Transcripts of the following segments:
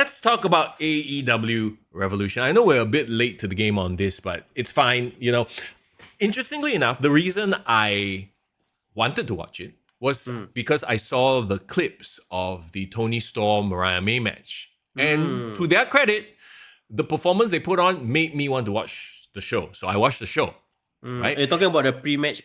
let's talk about AEW Revolution. I know we're a bit late to the game on this, but it's fine. Interestingly enough, the reason I wanted to watch it was because I saw the clips of the Tony Storm Mariah May match. And to their credit, the performance they put on made me want to watch the show. So I watched the show. Right? Are you talking about the pre-match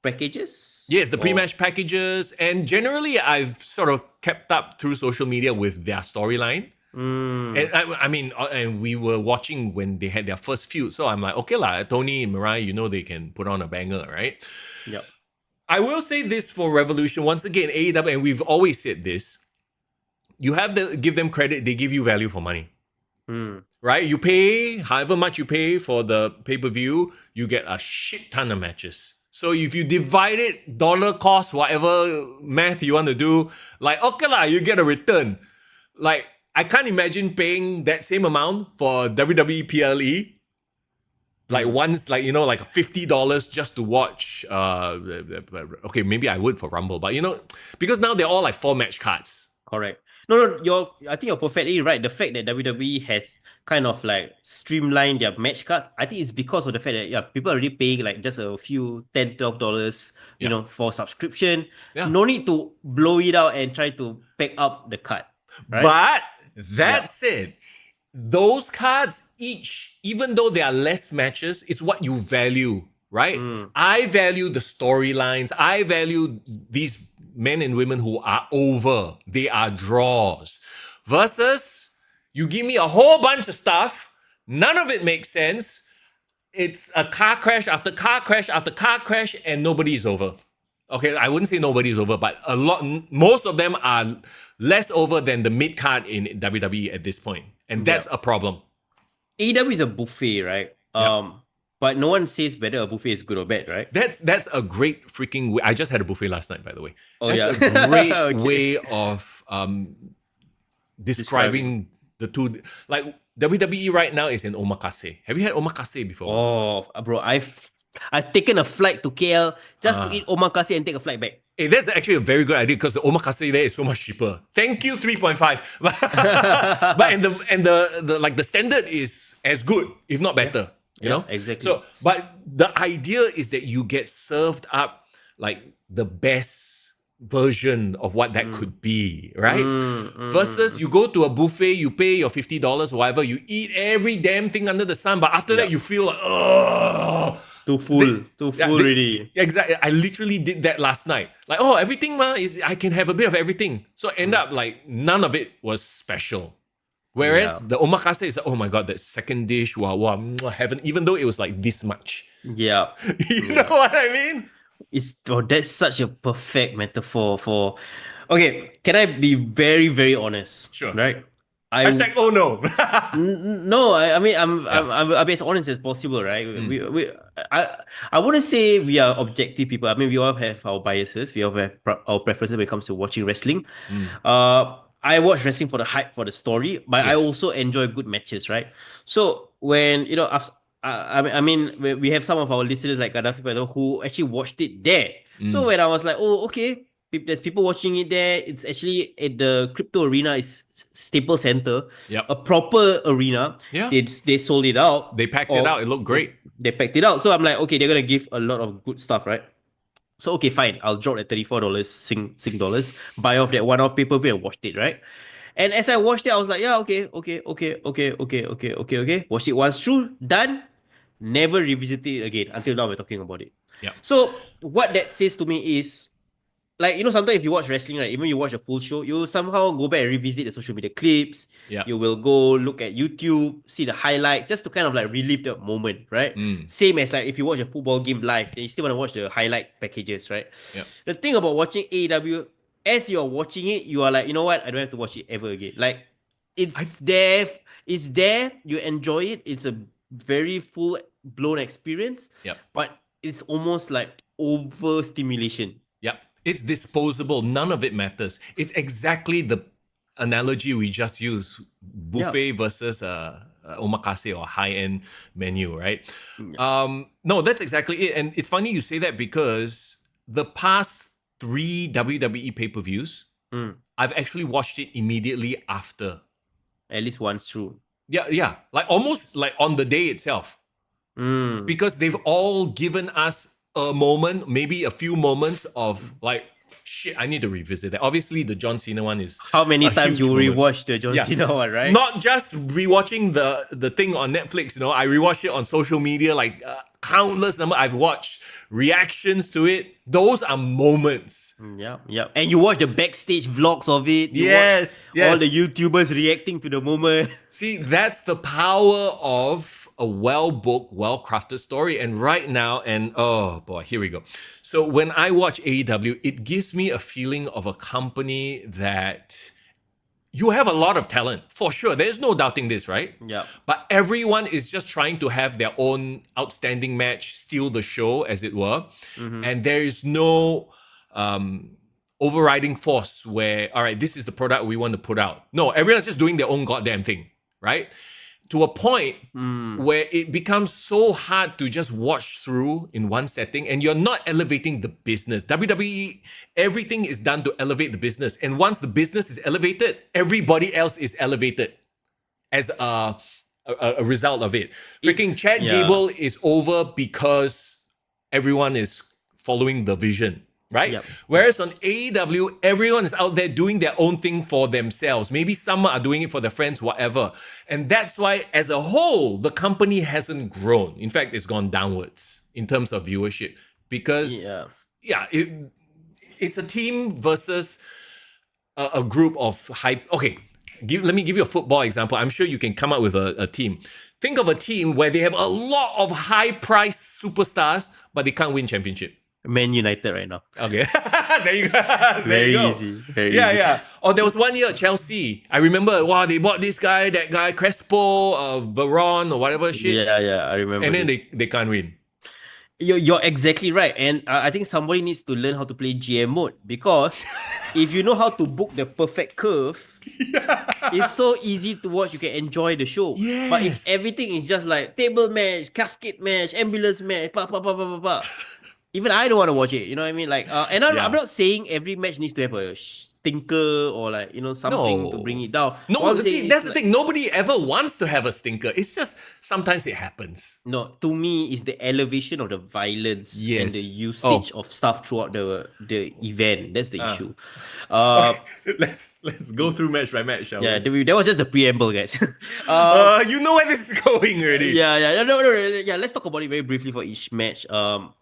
packages? Yes, the pre-match packages. And generally, I've sort of kept up through social media with their storyline. And and we were watching when they had their first feud. So I'm like, okay lah, Tony and Mariah, they can put on a banger, right? Yep. I will say this for Revolution. Once again, AEW, and we've always said this, you have to give them credit. They give you value for money. Right? You pay however much you pay for the pay-per-view, you get a shit ton of matches. So if you divide it, dollar cost, whatever math you want to do, like, okay lah, you get a return. Like, I can't imagine paying that same amount for WWE PLE. Like once, like $50 just to watch. Okay, maybe I would for Rumble, but because now they're all like 4-match cards. Correct. No, I think you're perfectly right. The fact that WWE has kind of like streamlined their match cards, I think it's because of the fact that people are already paying like just a few $10, $12, for subscription. Yeah. No need to blow it out and try to pack up the card. Right? But that said, those cards each, even though there are less matches, is what you value, right? I value the storylines. I value these men and women who are over. They are draws. Versus, you give me a whole bunch of stuff. None of it makes sense. It's a car crash after car crash after car crash, and nobody's over. Okay, I wouldn't say nobody's over, but most of them are less over than the mid card in WWE at this point. And that's a problem. AEW is a buffet, right? But no one says whether a buffet is good or bad, right? That's a great freaking way. I just had a buffet last night, by the way. That's a great way of describing the two. Like WWE right now is in omakase. Have you had omakase before? Oh, bro, I've taken a flight to KL just to eat omakase and take a flight back. Hey, that's actually a very good idea because the omakase there is so much cheaper. Thank you, 3.5. But the standard is as good, if not better. You know? Exactly. So, but the idea is that you get served up like the best version of what that could be, right? Versus you go to a buffet, you pay your $50 or whatever, you eat every damn thing under the sun, but after that you feel like, oh, too full already. Exactly. I literally did that last night. Like, everything I can have a bit of everything. So end up like none of it was special. Whereas the omakase is, oh my god, that second dish, wow, heaven, even though it was like this much. Yeah. You know what I mean? That's such a perfect metaphor for... Okay, can I be very, very honest? Sure. Right? Hashtag oh no. No, I'm be as honest as possible, right? I wouldn't say we are objective people. I mean, we all have our biases. We all have our preferences when it comes to watching wrestling. I watch wrestling for the hype, for the story, but I also enjoy good matches, right? So when, we have some of our listeners like Gaddafi who actually watched it there. So when I was like, oh, okay, there's people watching it there. It's actually at the crypto arena, is Staples Center, a proper arena. Yeah. They sold it out. They packed it out. It looked great. They packed it out. So I'm like, okay, they're going to give a lot of good stuff, right? So, okay, fine. I'll drop at $34 Sing dollars, buy off that one-off pay-per-view and watched it, right? And as I watched it, I was like, yeah, okay. Watched it once through, done. Never revisited it again until now we're talking about it. Yeah. So, what that says to me is, like, sometimes if you watch wrestling, right, even you watch a full show, you somehow go back and revisit the social media clips. Yeah. You will go look at YouTube, see the highlights, just to kind of like relive the moment, right? Same as like if you watch a football game live, then you still want to watch the highlight packages, right? Yeah. The thing about watching AEW, as you're watching it, you are like, you know what? I don't have to watch it ever again. Like, it's there, you enjoy it. It's a very full-blown experience. Yep. But it's almost like overstimulation. Yep. It's disposable. None of it matters. It's exactly the analogy we just used. Buffet versus omakase or high-end menu, right? No, that's exactly it. And it's funny you say that because the past 3 WWE pay-per-views, I've actually watched it immediately after At least once through. Yeah, like almost like on the day itself. Because they've all given us a moment, maybe a few moments of like, shit, I need to revisit that. Obviously, the John Cena one is How many a times huge you moment. rewatch the John Yeah. Cena one, right? Not just rewatching the thing on Netflix, I rewatched it on social media, like countless number. I've watched reactions to it. Those are moments. Yeah. And you watch the backstage vlogs of it. You watch Yes, all yes. the YouTubers reacting to the moment. See, that's the power of a well-booked, well-crafted story. And right now, and oh boy, here we go. So when I watch AEW, it gives me a feeling of a company that you have a lot of talent, for sure. There's no doubting this, right? Yeah. But everyone is just trying to have their own outstanding match, steal the show, as it were. And there is no overriding force where, all right, this is the product we want to put out. No, everyone's just doing their own goddamn thing, right? To a point where it becomes so hard to just watch through in one setting and you're not elevating the business. WWE, everything is done to elevate the business. And once the business is elevated, everybody else is elevated as a result of it. Freaking Chad Gable is over because everyone is following the vision. Right? Yep. Whereas on AEW, everyone is out there doing their own thing for themselves. Maybe some are doing it for their friends, whatever. And that's why, as a whole, the company hasn't grown. In fact, it's gone downwards in terms of viewership. Because, it's a team versus a group of hype. Okay, let me give you a football example. I'm sure you can come up with a team. Think of a team where they have a lot of high-priced superstars, but they can't win championship. Man United right now. Okay, there you go. Very easy. Very easy. Yeah. Or there was one year at Chelsea. I remember, wow, they bought this guy, that guy, Crespo, Veron, or whatever shit. Yeah, I remember. And then they can't win. You're exactly right. And I think somebody needs to learn how to play GM mode because if you know how to book the perfect curve, it's so easy to watch. You can enjoy the show. Yes. But if everything is just like table match, casket match, ambulance match, even I don't want to watch it. You know what I mean? Like, and I'm not saying every match needs to have a stinker or like something to bring it down. No, see, that's the thing. Nobody ever wants to have a stinker. It's just sometimes it happens. No, to me, it's the elevation of the violence and the usage of stuff throughout the event. That's the issue. Okay. Let's go through match by match, shall we? That was just the preamble, guys. You know where this is going already. No, let's talk about it very briefly for each match.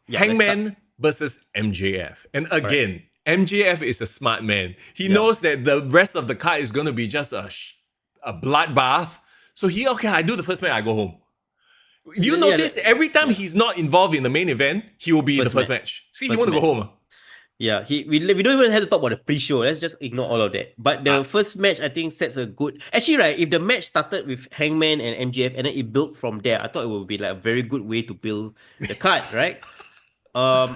Hangman versus MJF, and again, MJF is a smart man. He knows that the rest of the card is going to be just a bloodbath. So I do the first match, I go home. You notice every time he's not involved in the main event, he will be in the first match. See, he want to go home. Yeah, we don't even have to talk about the pre-show. Let's just ignore all of that. But the first match, I think, sets a good... Actually, right, if the match started with Hangman and MJF and then it built from there, I thought it would be like a very good way to build the card, right? What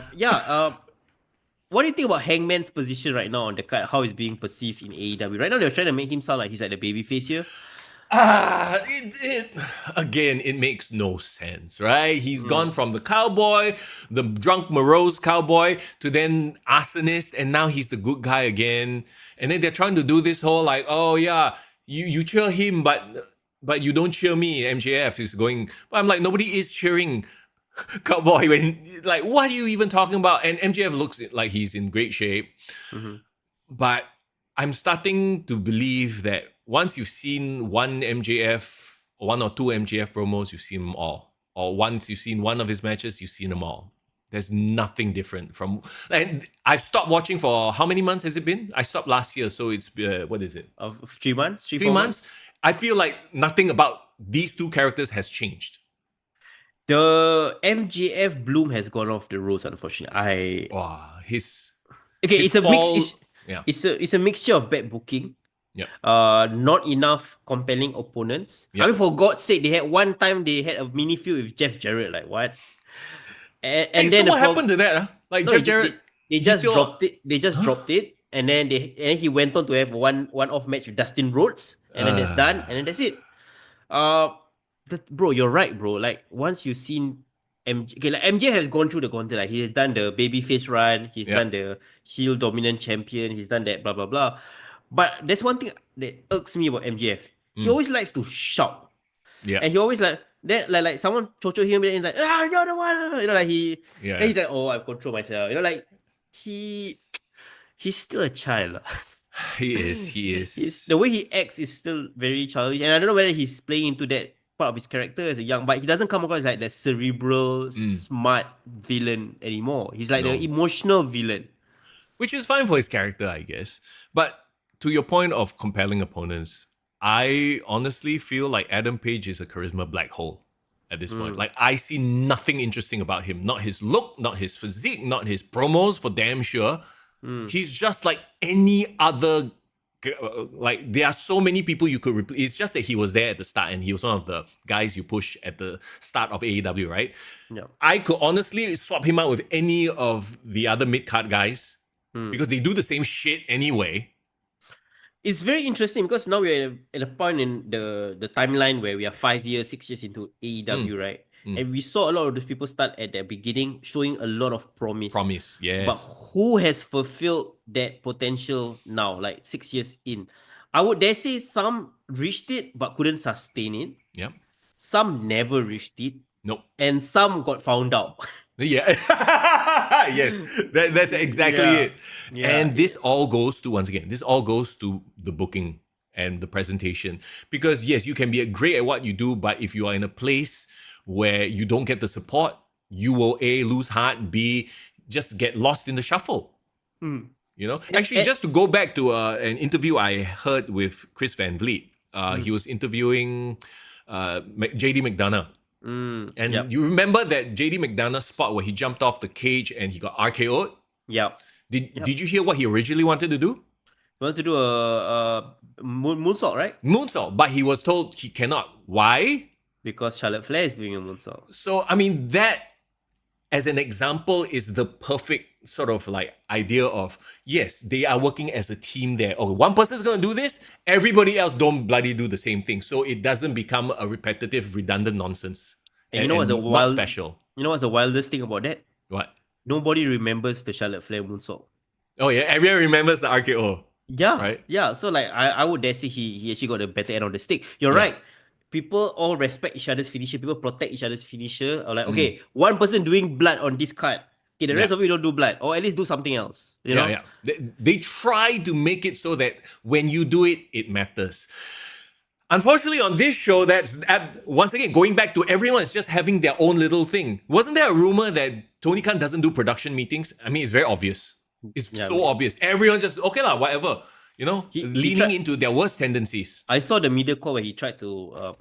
do you think about Hangman's position right now on the card? How he's being perceived in AEW? Right now, they're trying to make him sound like he's like the babyface here. It makes no sense, right? He's gone from the cowboy, the drunk morose cowboy, to then arsonist, and now he's the good guy again. And then they're trying to do this whole like, oh yeah, you cheer him, but you don't cheer me. MJF is going, but I'm like, nobody is cheering cowboy when, like, what are you even talking about? And MJF looks like he's in great shape. But I'm starting to believe that once you've seen one or two MJF promos, you've seen them all. Or once you've seen one of his matches, you've seen them all. There's nothing different from... And I've stopped watching for... How many months has it been? I stopped last year, so it's... what is it? 3 months? 3 months? I feel like nothing about these two characters has changed. The MJF bloom has gone off the roads, unfortunately. It's a mix. It's a mixture of bad booking. Not enough compelling opponents. I mean, for God's sake, they had one time they had a mini feud with Jeff Jarrett. Like what? And then what happened to that? Like Jeff Jarrett, they just dropped it. They just dropped it, and then he went on to have one off match with Dustin Rhodes, and then that's done, and then that's it. Bro, you're right, bro. Like once you've seen MJ has gone through the gauntlet. Like he has done the babyface run, he's done the heel dominant champion, he's done that blah blah blah. But there's one thing that irks me about MJF. he always likes to shout. Yeah. And he always like someone chocho him and he's like, you're the one, like then Yeah. he's like, oh, I control myself, like he he's still a child. He is. He He's is. the way he acts is still very childish, and I don't know whether he's playing into that part of his character as a young, but he doesn't come across like the cerebral, smart villain anymore. He's like the No. emotional villain. Which is fine for his character, I guess. But to your point of compelling opponents, I honestly feel like Adam Page is a charisma black hole at this point. Like, I see nothing interesting about him. Not his look, not his physique, not his promos, for damn sure. He's just like any other. Like, there are so many people you could replace. It's just that he was there at the start and he was one of the guys you push at the start of AEW, right? Yeah. I could honestly swap him out with any of the other mid card guys because they do the same shit anyway. It's very interesting because now we're at a point in the timeline where we are 5 years, 6 years into AEW, right? And we saw a lot of those people start at the beginning showing a lot of promise. Promise, yes. But who has fulfilled that potential now, like 6 years in? I would dare say some reached it but couldn't sustain it. Yep. Some never reached it. Nope. And some got found out. Yeah. Yes. That's exactly it. Yeah. And this all goes to, once again, this all goes to the booking and the presentation. Because yes, you can be great at what you do, but if you are in a place where you don't get the support, you will A, lose heart, B, just get lost in the shuffle. You know? Actually, just to go back to an interview I heard with Chris Van Vliet. He was interviewing JD McDonough. And you remember that JD McDonough's spot where he jumped off the cage and he got RKO'd? Yep. Did you hear what he originally wanted to do? You want to do a moonsault, right? Moonsault, but he was told he cannot. Why? Because Charlotte Flair is doing a moonsault. So, I mean, that as an example is the perfect sort of like idea of, yes, they are working as a team there. Oh, one person's going to do this, everybody else don't bloody do the same thing. So it doesn't become a repetitive, redundant nonsense. And you know what's the not special. You know what's the wildest thing about that? What? Nobody remembers the Charlotte Flair moonsault. Oh yeah, everyone remembers the RKO. Yeah, right. Yeah. So like I would dare say he actually got a better end of the stick. You're right. People all respect each other's finisher. People protect each other's finisher. Or like, okay, one person doing blood on this card. Okay, the rest of you don't do blood, or at least do something else. You know? Yeah. They try to make it so that when you do it, it matters. Unfortunately, on this show, that's once again going back to everyone is just having their own little thing. Wasn't there a rumor that Tony Khan doesn't do production meetings? I mean, it's very obvious. It's so obvious. Everyone just okay lah, whatever. You know, leaning into their worst tendencies. I saw the media call where he tried to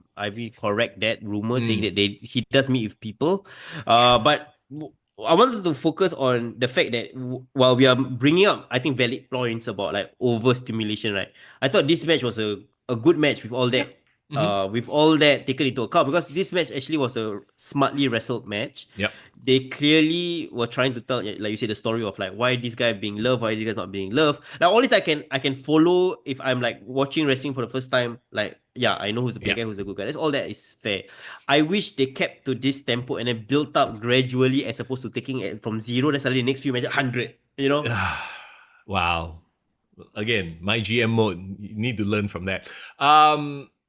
correct that rumor, saying that he does meet with people. But I wanted to focus on the fact that while we are bringing up, I think, valid points about like overstimulation, right? I thought this match was a good match with all that. With all that taken into account, because this match actually was a smartly wrestled match. Yep. They clearly were trying to tell, like you said, the story of like why this guy being loved, why this guy's not being loved. Like all this, I can follow if I'm like watching wrestling for the first time. Like, yeah, I know who's the bad guy, who's the good guy. That's all that is fair. I wish they kept to this tempo and then built up gradually, as opposed to taking it from zero. Then suddenly the next few matches 100. You know? Wow. Again, my GM mode. You need to learn from that.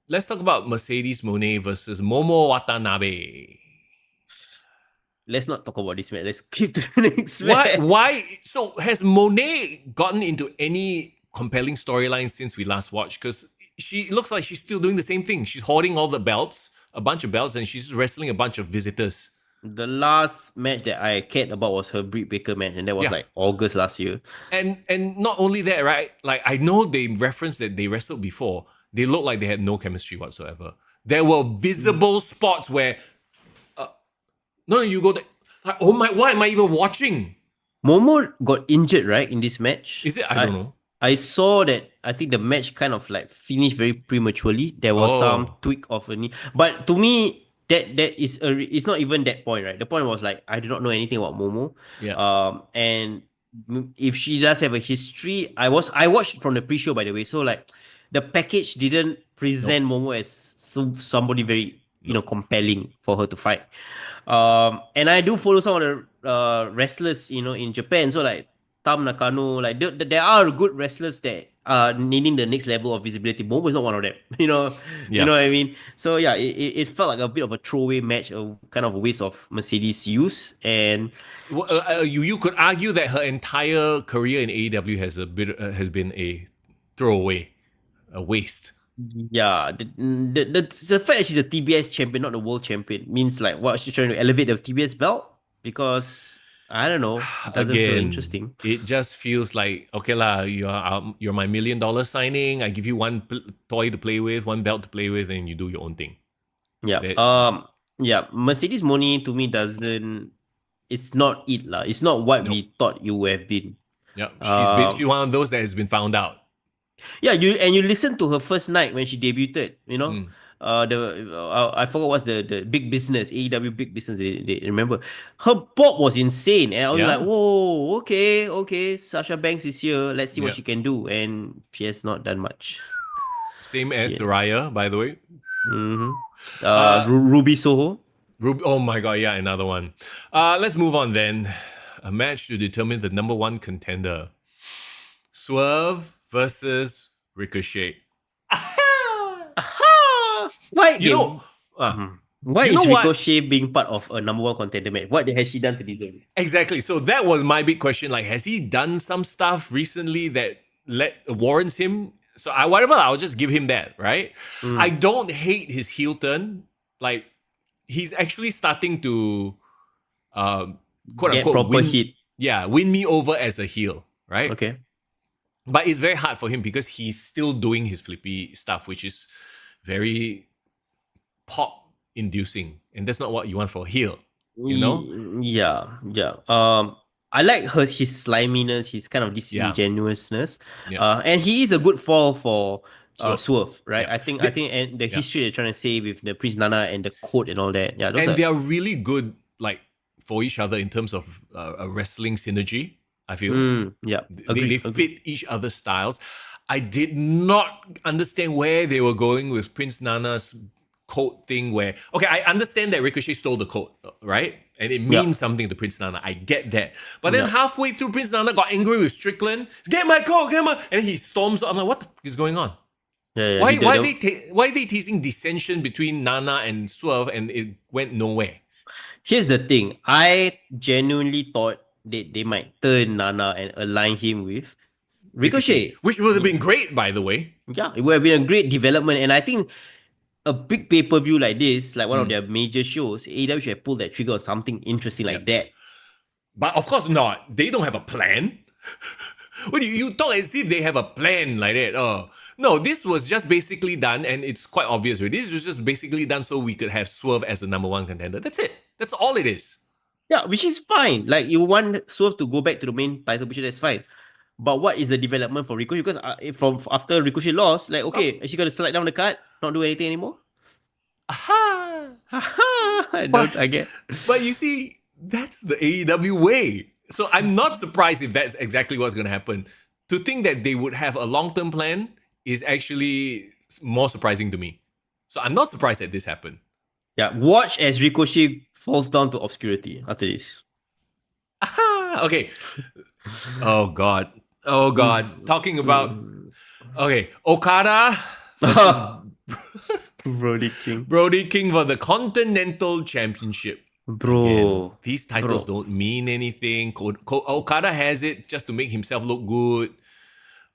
Let's talk about Mercedes Moné versus Momo Watanabe. Let's not talk about this match. Let's keep to the next match. Why? So has Moné gotten into any compelling storyline since we last watched? Because she looks like she's still doing the same thing. She's hoarding all the belts, a bunch of belts, and she's wrestling a bunch of visitors. The last match that I cared about was her Britt Baker match, and that was like August last year. And not only that, right? Like, I know they referenced that they wrestled before. They looked like they had no chemistry whatsoever. There were visible spots where, no, you go there. Like, oh my, why am I even watching? Momo got injured, right, in this match? Is it? I don't know. I saw that. I think the match kind of like finished very prematurely. There was some tweak of a knee, but to me, that is it's not even that point, right? The point was like I do not know anything about Momo. Yeah. And if she does have a history, I watched from the pre-show, by the way. So like, the package didn't present Momo as somebody very compelling for her to fight. And I do follow some of the wrestlers in Japan. So like, Tam Nakano, like there are good wrestlers that are needing the next level of visibility. Momo is not one of them. You Yeah. know what I mean. So yeah, it felt like a bit of a throwaway match, a kind of a waste of Mercedes' use, and You could argue that her entire career in AEW has been a throwaway, a waste. yeah, the fact that she's a TBS champion, not the world champion, means like what she's trying to elevate the TBS belt because I don't know, it doesn't feel Again, interesting. it just feels like okay lah. You're my $1 million signing. I give you one toy to play with, one belt to play with, and you do your own thing. Yeah. That, Yeah. Mercedes Moni to me doesn't. It's not it lah. It's not what nope. we thought you would have been. Yeah, she's Um. one of those that has been found out. Yeah. You listen to her first night when she debuted. Mm. I forgot what's the big business AEW big business. They remember her pop was insane, and I was like, Yeah, whoa, okay. Sasha Banks is here. Let's see what yeah. she can do, and she has not done much. Same as She. Soraya, by the way. Mm-hmm. Uh, Ruby Soho. Oh my god, yeah, another one. Let's move on then. A match to determine the number one contender. Swerve versus Ricochet. Aha! Why You game? know, uh, Why you know is what? Ricochet being part of a number one contender match? What has she done to deserve it? Exactly. So that was my big question. Like, has he done some stuff recently that warrants him? So whatever, I'll just give him that, right? I Mm. don't hate his heel turn. Like, he's actually starting to quote Get unquote proper win, hit. yeah, win me over as a heel, right? Okay. But it's very hard for him because he's still doing his flippy stuff, which is very pop inducing, and that's not what you want for a heel, you know? Yeah. I like his sliminess, his kind of Yeah, disingenuousness. yeah. And he is a good fall for So Swerve, right? yeah, I think and the yeah, history they're trying to say with the Prince Nana and the code and all that. Yeah, those and are they are really good, like for each other in terms of a wrestling synergy. I feel yeah. they Agreed. fit each other's styles. I did not understand where they were going with Prince Nana's code thing. Where okay, I understand that Ricochet stole the code, right? And it Yeah. means something to Prince Nana. I get that. But then Yeah. halfway through, Prince Nana got angry with Strickland. Get my code, get my, and he storms. I'm like, what the fuck is going on? Yeah. Why why they teasing dissension between Nana and Swerve and it went nowhere? Here's the thing. I genuinely thought they might turn Nana and align him with Ricochet, Ricochet. which would have been great, by the way. Yeah, it would have been a great development. And I think a big pay-per-view like this, like one of Mm, their major shows, AEW should have pulled that trigger on something interesting yeah. like that. But of course not. They don't have a plan. What do you talk as if they have a plan like that? Oh no, this was just basically done, and it's quite obvious. Right? This was just basically done so we could have Swerve as the number one contender. That's it. That's all it is. Yeah, which is fine. Like you want Swerve to go back to the main title picture, that's fine. But what is the development for Ricochet? Because from after Ricochet lost, like okay, Oh, is she gonna slide down the card, not do anything anymore? aha! I But don't. I get. but you see, that's the AEW way. So I'm not surprised if that's exactly what's going to happen. To think that they would have a long-term plan is actually more surprising to me. So I'm not surprised that this happened. Yeah, watch as Ricochet falls down to obscurity after this. Aha! Okay. Oh god. Oh god. Talking about Mm. okay, Okada versus Brody King. Brody King for the Continental Championship. Again, Bro. these Bro. titles don't mean anything. Okada has it just to make himself look good.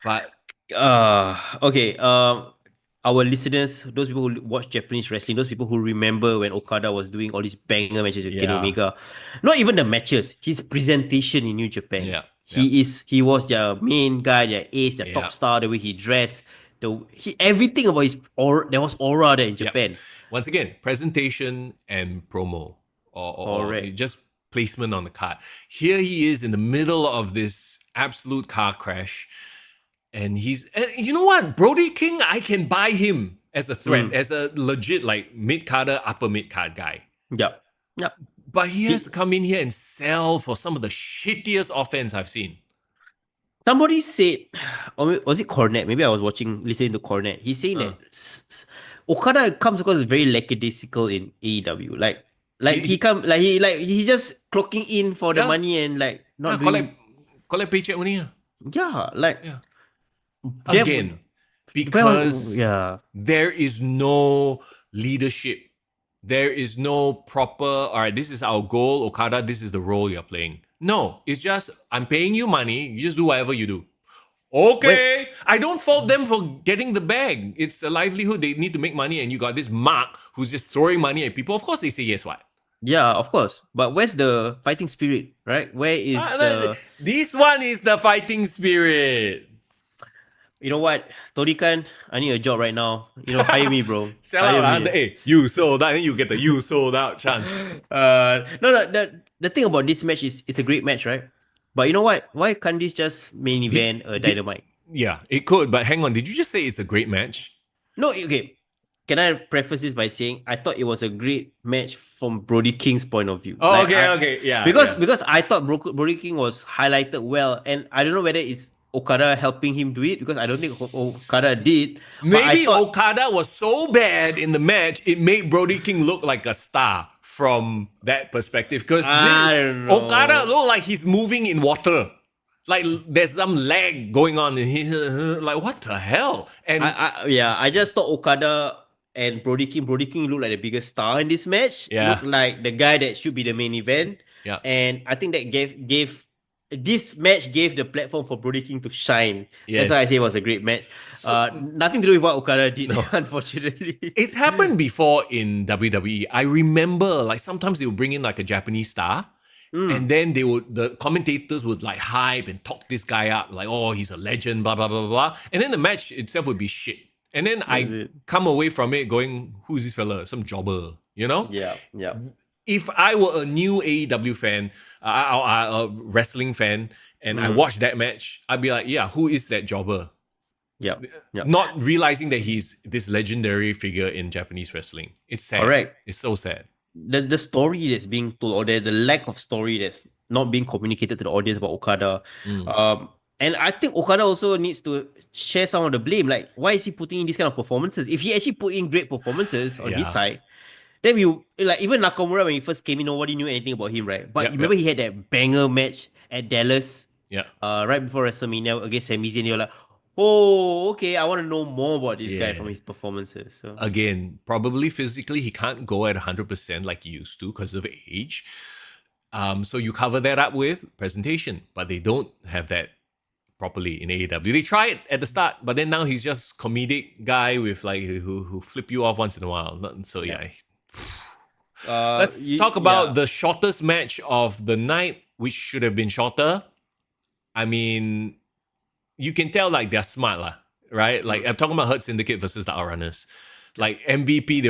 But Okay. Our listeners, those people who watch Japanese wrestling, those people who remember when Okada was doing all these banger matches with Kenny yeah, Omega, not even the matches, his presentation in New Japan. yeah, yeah, He was their main guy, their ace, their yeah, top star, the way he dressed, everything about his aura, there was aura there in yeah. Japan. Once again, presentation and promo, or Correct. just placement on the card. Here he is in the middle of this absolute car crash, and you know what, Brody King, I can buy him as a threat, as a legit like mid carder, upper mid card guy. Yep. Yep. But he has He, to come in here and sell for some of the shittiest offense I've seen. Somebody said, or was it Cornet? Maybe I was listening to Cornet. He's saying Uh, that Okada comes across as very lackadaisical in AEW. Like he, he he come like he just clocking in for the yeah, money and like not collect doing. collect paycheck only. Yeah, like Yeah. that. Again, Well, because yeah. there is no leadership. There is no proper, all right, this is our goal, Okada, this is the role you're playing. No, it's just, I'm paying you money, you just do whatever you do. When Okay, I don't fault them for getting the bag. It's a livelihood. They need to make money, and you got this Mark who's just throwing money at people. Of course, they say yes. What? Yeah, of course. But where's the fighting spirit, right? Where is the This one is the fighting spirit. you know what, Tony Khan, I need a job right now. Hire me, bro. Sell Hire out, huh? me. Hey, you sold out, and you get the you sold out chance. No, the thing about this match is it's a great match, right? But you know what? Why can't this just main Did, event a did, Dynamite? yeah, it could, but hang on. Did you just say it's a great match? No, okay. Can I preface this by saying I thought it was a great match from Brody King's point of view. Oh, okay, yeah, Because I thought Brody King was highlighted well, and I don't know whether it's Okada helping him do it because I don't think Okada did. But I Maybe thought Okada was so bad in the match, it made Brody King look like a star from that perspective. Because I don't Okada know. looked like he's moving in water. Like there's some lag going on, and he like what the hell? And I just thought Okada and Brody King looked like the biggest star in this match. yeah, Looked like the guy that should be the main event. yeah. And I think that gave this match gave the platform for Brody King to shine. That's why I Yes. say it was a great match. So Nothing to do with what Okada did, no, unfortunately. it's happened before in WWE. I remember like sometimes they would bring in like a Japanese star. And then the commentators would like hype and talk this guy up, like, oh, he's a legend, blah, blah, blah, blah, blah. And then the match itself would be shit. And then That's I it. come away from it going, who's this fella? Some jobber, you know? Yeah, yeah. If I were a new AEW fan, a wrestling fan, and I watched that match, I'd be like, yeah, who is that jobber? Yeah, yeah. Not realizing that he's this legendary figure in Japanese wrestling. It's sad. Correct. It's so sad. The story that's being told, or the lack of story that's not being communicated to the audience about Okada. And I think Okada also needs to share some of the blame. Like, why is he putting in these kind of performances? If he actually put in great performances on his Yeah. side, then we like even Nakamura when he first came in, nobody knew anything about him, right? But Yep, you remember yep. he had that banger match at Dallas, Yeah. right before WrestleMania against Sami Zayn. You're like, oh, okay, I want to know more about this guy Yeah. from his performances. So Again, probably physically he can't go at 100% like he used to because of age. So you cover that up with presentation, but they don't have that properly in AEW. They try it at the start, but then now he's just comedic guy with like who flip you off once in a while. So yeah. Let's talk about the shortest match of the night, which should have been shorter. I mean, you can tell like they're smart lah, right? Like I'm talking about Hurt Syndicate versus the Outrunners. Like MVP,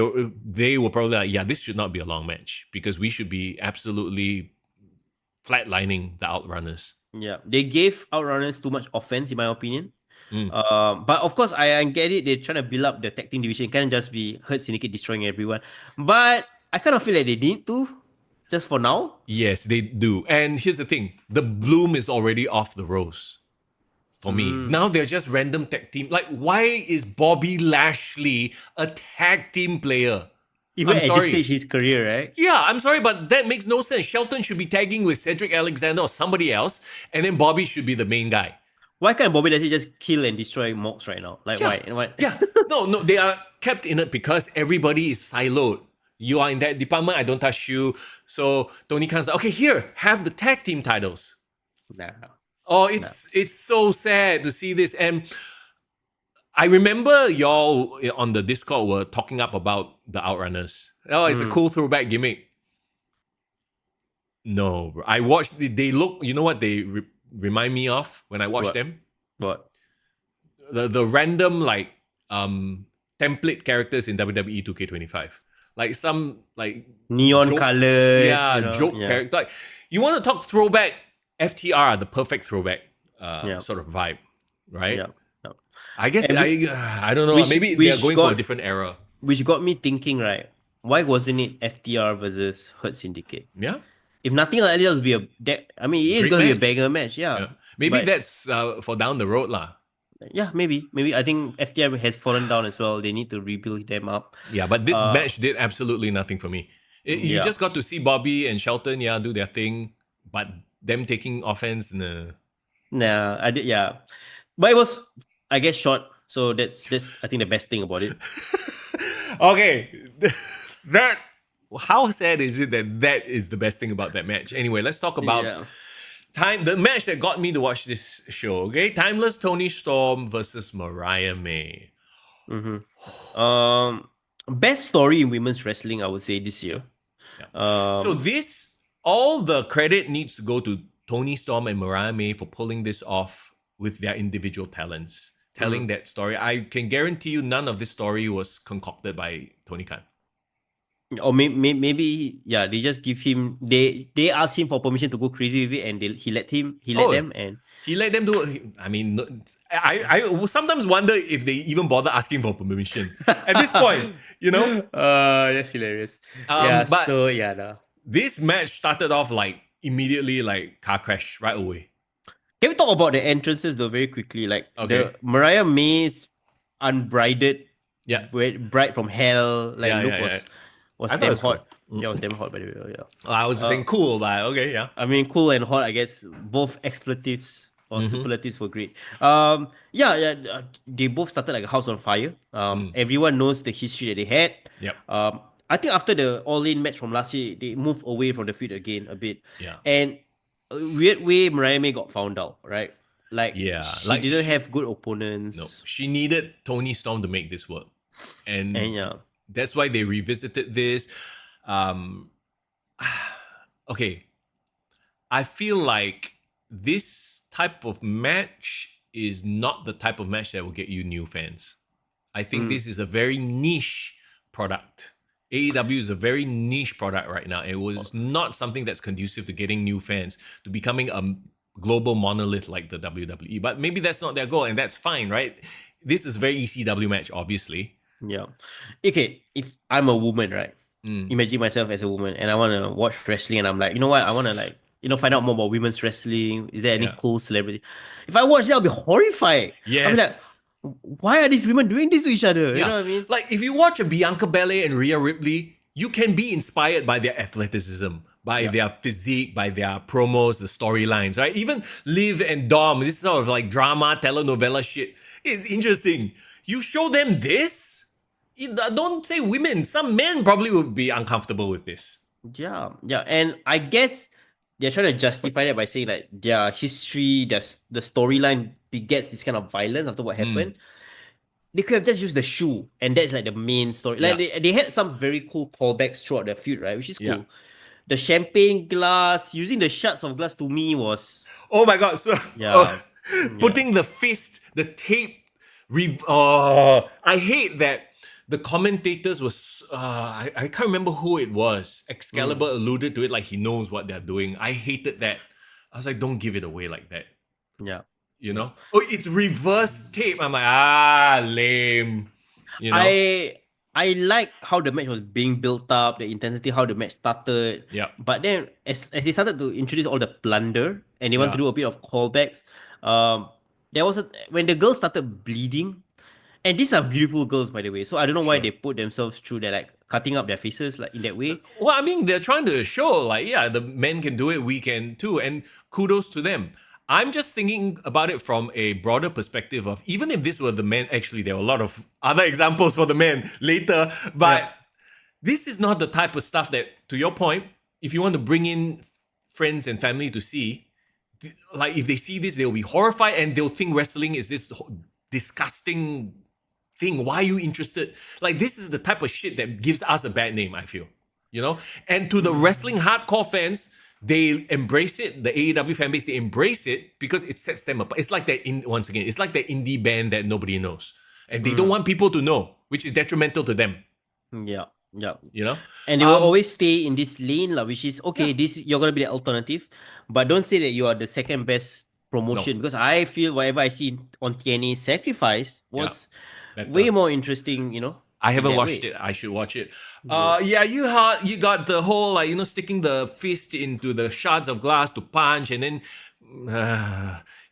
they were probably like, yeah, this should not be a long match because we should be absolutely flatlining the Outrunners. Yeah, they gave Outrunners too much offense, in my opinion. But of course, I get it. They're trying to build up the tag team division. It can't just be Hurt Syndicate destroying everyone. But I kind of feel like they need to, just for now. Yes, they do. And here's the thing: the bloom is already off the rose. For me, now they're just random tag team. Like, why is Bobby Lashley a tag team player? Even I'm at sorry. this stage, his career, right? Yeah, I'm sorry, but that makes no sense. Shelton should be tagging with Cedric Alexander or somebody else, and then Bobby should be the main guy. Why can't Bobby Lashley just kill and destroy Mox right now? Like, Yeah. why? Yeah. No, they are kept in it because everybody is siloed. You are in that department, I don't touch you. So Tony Khan's like, okay, here, have the tag team titles. Nah. Oh, it's so sad to see this. And I remember y'all on the Discord were talking up about the Outrunners. Oh, it's a cool throwback gimmick. No, bro. I watched, they look, you know what they remind me of when I watched What? them? What? The random like template characters in WWE 2K25. Like some like Neon joke, color. yeah, joke character. Like you want to talk throwback, FTR, the perfect throwback sort of vibe, right? Yeah. Yeah. I guess And I don't know. which- Maybe which they're going for a got- different era. Which got me thinking, right? Why wasn't it FTR versus Hurt Syndicate? Yeah. If nothing like that, it would be I mean, it is Great going to be a match. banger match, yeah. Yeah. Maybe But- that's for down the road lah. Yeah, maybe. I think FTR has fallen down as well. They need to rebuild them up. Yeah, but this match did absolutely nothing for me. You Yeah. just got to see Bobby and Shelton, do their thing, but them taking offense, nah. Nah, I did. Yeah, but it was, I guess, short. So that's I think the best thing about it. Okay, that how sad is it that that is the best thing about that match? Anyway, let's talk about Yeah. the match that got me to watch this show. Okay, Timeless Tony Storm versus Mariah May. Mm-hmm. Best story in women's wrestling, I would say this Yeah, year. yeah. So Um, this all the credit needs to go to Tony Storm and Mariah May for pulling this off with their individual talents, telling mm. that story. I can guarantee you none of this story was concocted by Tony Khan. Or maybe yeah, they just give him they asked him for permission to go crazy with it, and he let Oh, them, and he let them do it. I mean, I sometimes wonder if they even bother asking for permission at this point, you know? that's hilarious. Yeah, But so yeah, nah. this match started off like immediately like car crash right away. Can we talk about the entrances though very quickly? Like the Okay. Mariah May's unbridled Yeah. bride from hell like Yeah, look yeah, yeah. was I thought it damn was cool. hot. Yeah, it was damn hot by the way. Yeah. I was Uh, saying cool, but okay, yeah. I mean, cool and hot. I guess both expletives or Mm-hmm. superlatives were great. Yeah. They both started like a house on fire. Mm. Everyone knows the history that they had. Yep. I think after the all-in match from last year, they moved away from the feud again a bit, Yeah. and a weird way Mariah May got found out. Right, like Yeah. she Like didn't she have good no, opponents, she needed Tony Storm to make this work. and And yeah, that's why they revisited this. Um okay. I feel like this type of match is not the type of match that will get you new fans. I think mm, this is a very niche product. AEW is a very niche product right now. It was not something that's conducive to getting new fans, to becoming a global monolith like the WWE. But maybe that's not their goal, and that's fine, right? This is a very ECW match, obviously. yeah. Okay, if I'm a woman, right? Mm, Imagine myself as a woman and I want to watch wrestling and I'm like, you know what? I want to like, find out more about women's wrestling. Is there any yeah. cool celebrity? If I watch that, I'll be horrified. I'll be like, Yes. why are these women doing this to each other? You Yeah. know what I mean? Like if you watch a Bianca Belair and Rhea Ripley, you can be inspired by their athleticism, by Yeah. their physique, by their promos, the storylines, right? Even Liv and Dom, this sort of like drama, telenovela shit. It's interesting. You show them this, don't say women. Some men probably would be uncomfortable with this. Yeah. Yeah. And I guess they're trying to justify that by saying like their history, the storyline begets this kind of violence after what Mm, happened. They could have just used the shoe, and that's like the main story. Like yeah, they had some very cool callbacks throughout the feud, right? Which is yeah. cool. The champagne glass, using the shards of glass to me was Oh my god! So yeah, yeah. putting the fist, the tape. Oh, I hate that the commentators was. I can't remember who it was. Excalibur alluded to it like he knows what they're doing. I hated that. I was like, don't give it away like that. Yeah. You Yeah. know? Oh, it's reverse tape. I'm like, lame. You know? I like how the match was being built up, the intensity, how the match started. Yeah. But then as they started to introduce all the plunder and they want to Yeah. do a bit of callbacks, there was when the girls started bleeding, and these are beautiful girls by the way. So I don't know why Sure. they put themselves through that like cutting up their faces like in that way. Well, I mean, they're trying to show, like, yeah, the men can do it, we can too, and kudos to them. I'm just thinking about it from a broader perspective of even if this were the men, actually, there were a lot of other examples for the men later, but Yeah. this is not the type of stuff that, to your point, if you want to bring in friends and family to see, like if they see this, they'll be horrified and they'll think wrestling is this disgusting thing. Why are you interested? Like this is the type of shit that gives us a bad name, I feel. You know? And to the wrestling hardcore fans, they embrace it. The AEW fan base, they embrace it because it sets them apart. It's like once again, it's like that indie band that nobody knows. And they don't want people to know, which is detrimental to them. Yeah. Yeah. You know? And they will always stay in this lane, like, which is okay, Yeah. this you're gonna be the alternative, but don't say that you are the second best promotion No. because I feel whatever I see on TNA Sacrifice Yeah. was Better. way more interesting, I in haven't that watched way. it. I should watch it. Yeah, you got the whole like sticking the fist into the shards of glass to punch, and then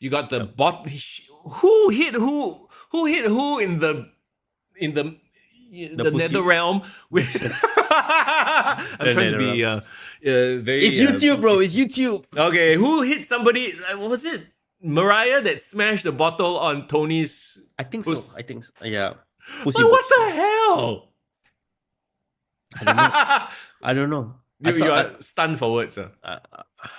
you got the bot. Who hit who? Who hit who in the pussy. nether realm? With I'm trying to be very. It's YouTube, bro. It's YouTube. Okay, who hit somebody? What was it? Mariah that smashed the bottle on Tony's I think so. puss. I think so. Yeah. But Pussy what boots. the hell? I don't know. I don't know. I You thought are stunned for words. I,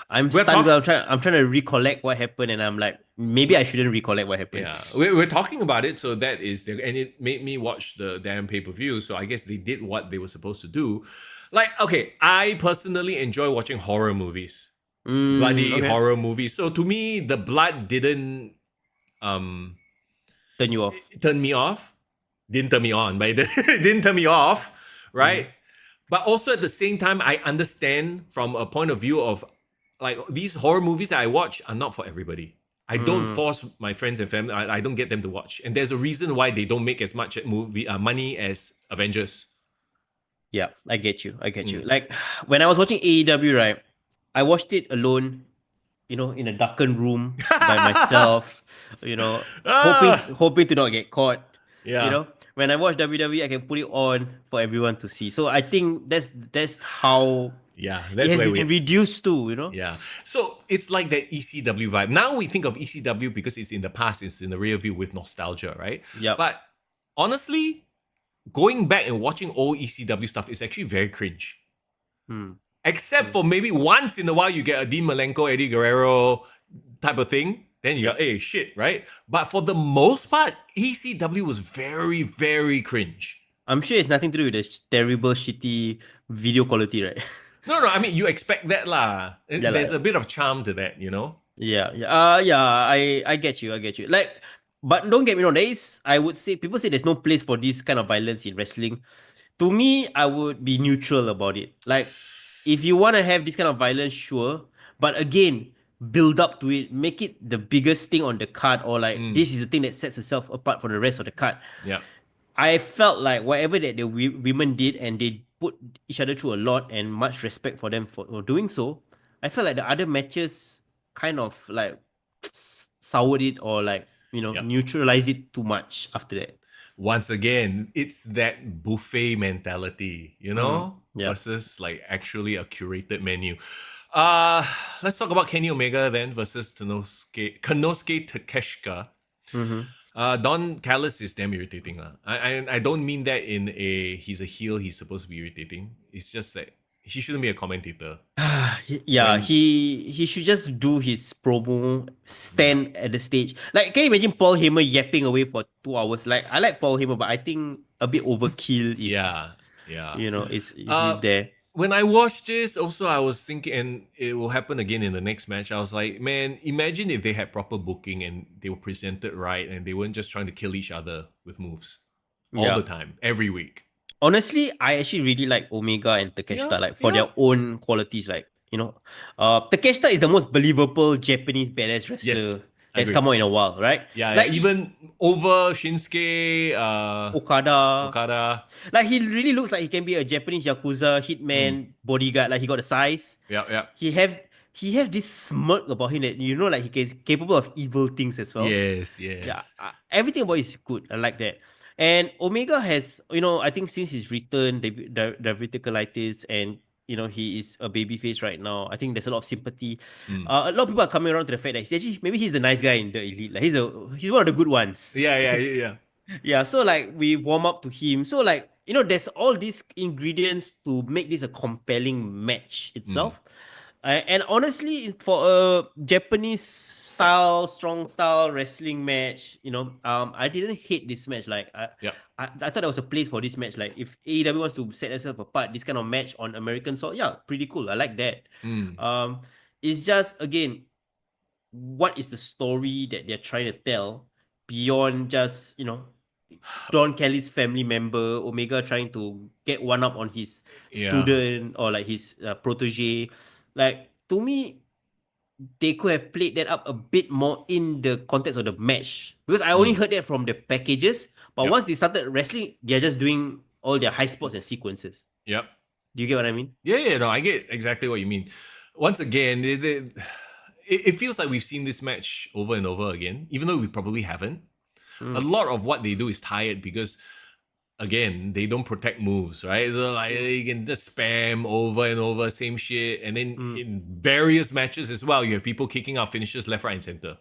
I'm We're stunned talking. because I'm trying to recollect what happened, and I'm like, maybe I shouldn't recollect what happened. Yeah, we're talking about it, so that is the, and it made me watch the damn pay-per-view. So I guess they did what they were supposed to do. Like, okay, I personally enjoy watching horror movies, bloody Okay. horror movies. So to me, the blood didn't um Turn you off. turn me off, didn't turn me on, but it didn't turn me off, right? But also at the same time, I understand from a point of view of like these horror movies that I watch are not for everybody. I don't force my friends and family. I don't get them to watch, and there's a reason why they don't make as much money as Avengers. Yeah, I get you. I get you. Like when I was watching AEW, right? I watched it alone, in a darkened room by myself, hoping Ah, hoping to not get caught. You yeah, know, when I watch WWE, I can put it on for everyone to see. So I think that's how yeah. it That's has where been we. reduced to. Yeah. So it's like that ECW vibe. Now we think of ECW because it's in the past, it's in the rear view with nostalgia, right? Yep. But honestly, going back and watching old ECW stuff is actually very cringe. Hmm. Except for maybe once in a while you get a Dean Malenko, Eddie Guerrero type of thing. Then you go, Yep. hey, shit, right? But for the most part, ECW was very, very cringe. I'm sure it's nothing to do with the terrible, shitty video quality, right? No, I mean, you expect that lah. Yeah, There's a like bit of charm to that, you know? yeah. I get you. I get you. Like, but don't get me wrong. I would say, people say there's no place for this kind of violence in wrestling. To me, I would be neutral about it. Like, if you want to have this kind of violence, sure. But again, build up to it. Make it the biggest thing on the card, or like this is the thing that sets itself apart from the rest of the card. Yeah. I felt like whatever that the women did, and they put each other through a lot, and much respect for them for doing so. I felt like the other matches kind of like soured it, or like Yep. neutralized it too much after that. Once again, it's that buffet mentality, you know, Yeah. versus like actually a curated menu. Let's talk about Kenny Omega then versus Konosuke Takeshita. Mm-hmm. Don Callis is damn irritating. I don't mean that in he's a heel, he's supposed to be irritating. It's just that he shouldn't be a commentator. Yeah, When he should just do his promo, stand at the stage. Like, can you imagine Paul Heyman yapping away for 2 hours? Like, I like Paul Heyman, but I think a bit overkill if yeah, yeah. it's if you Uh there. when I watched this, also I was thinking, and it will happen again in the next match. I was like, man, imagine if they had proper booking and they were presented right, and they weren't just trying to kill each other with moves all the Yeah. time, every week. Honestly, I actually really like Omega and Yeah, Takeshita, like for yeah. their own qualities. Like, Takeshita is the most believable Japanese badass Yes, wrestler that's agree. come out in a while, right? Yeah, Like even over Shinsuke Okada. Okada. Like, he really looks like he can be a Japanese Yakuza Mm. hitman bodyguard. Like, he got the size. Yeah, yeah. He have he have this smirk about him that like he can capable of evil things as well. Yes, Yeah, yes. everything about it is good. I like that. And Omega has, I think since his return, diverticulitis, and he is a baby face right now. I think there's a lot of sympathy. Mm. A lot of people are coming around to the fact that maybe he's the nice guy in the elite. Like, he's one of the good ones. Yeah. Yeah, so like we warm up to him. So like, there's all these ingredients to make this a compelling match Mm. itself. And honestly, for a Japanese style, strong style wrestling match, I didn't hate this match. Like, Yep. I thought there was a place for this match. Like, if AEW wants to set itself apart, this kind of match on American soil, yeah, pretty cool. I like that. Mm. Um, it's just, again, what is the story that they're trying to tell beyond just Don Kelly's family member Omega trying to get one up on his Yeah. student, or like his protege. Like, to me, they could have played that up a bit more in the context of the match, because I only Mm. heard that from the packages. But Yep. once they started wrestling, they're just doing all their high spots and sequences. Yep. Do you get what I mean? Yeah, no, I get exactly what you mean. Once again, it feels like we've seen this match over and over again, even though we probably haven't. A lot of what they do is tired because, again, they don't protect moves, right? They're like, you can just spam over and over, same shit. And then in various matches as well, you have people kicking out finishes left, right, and center.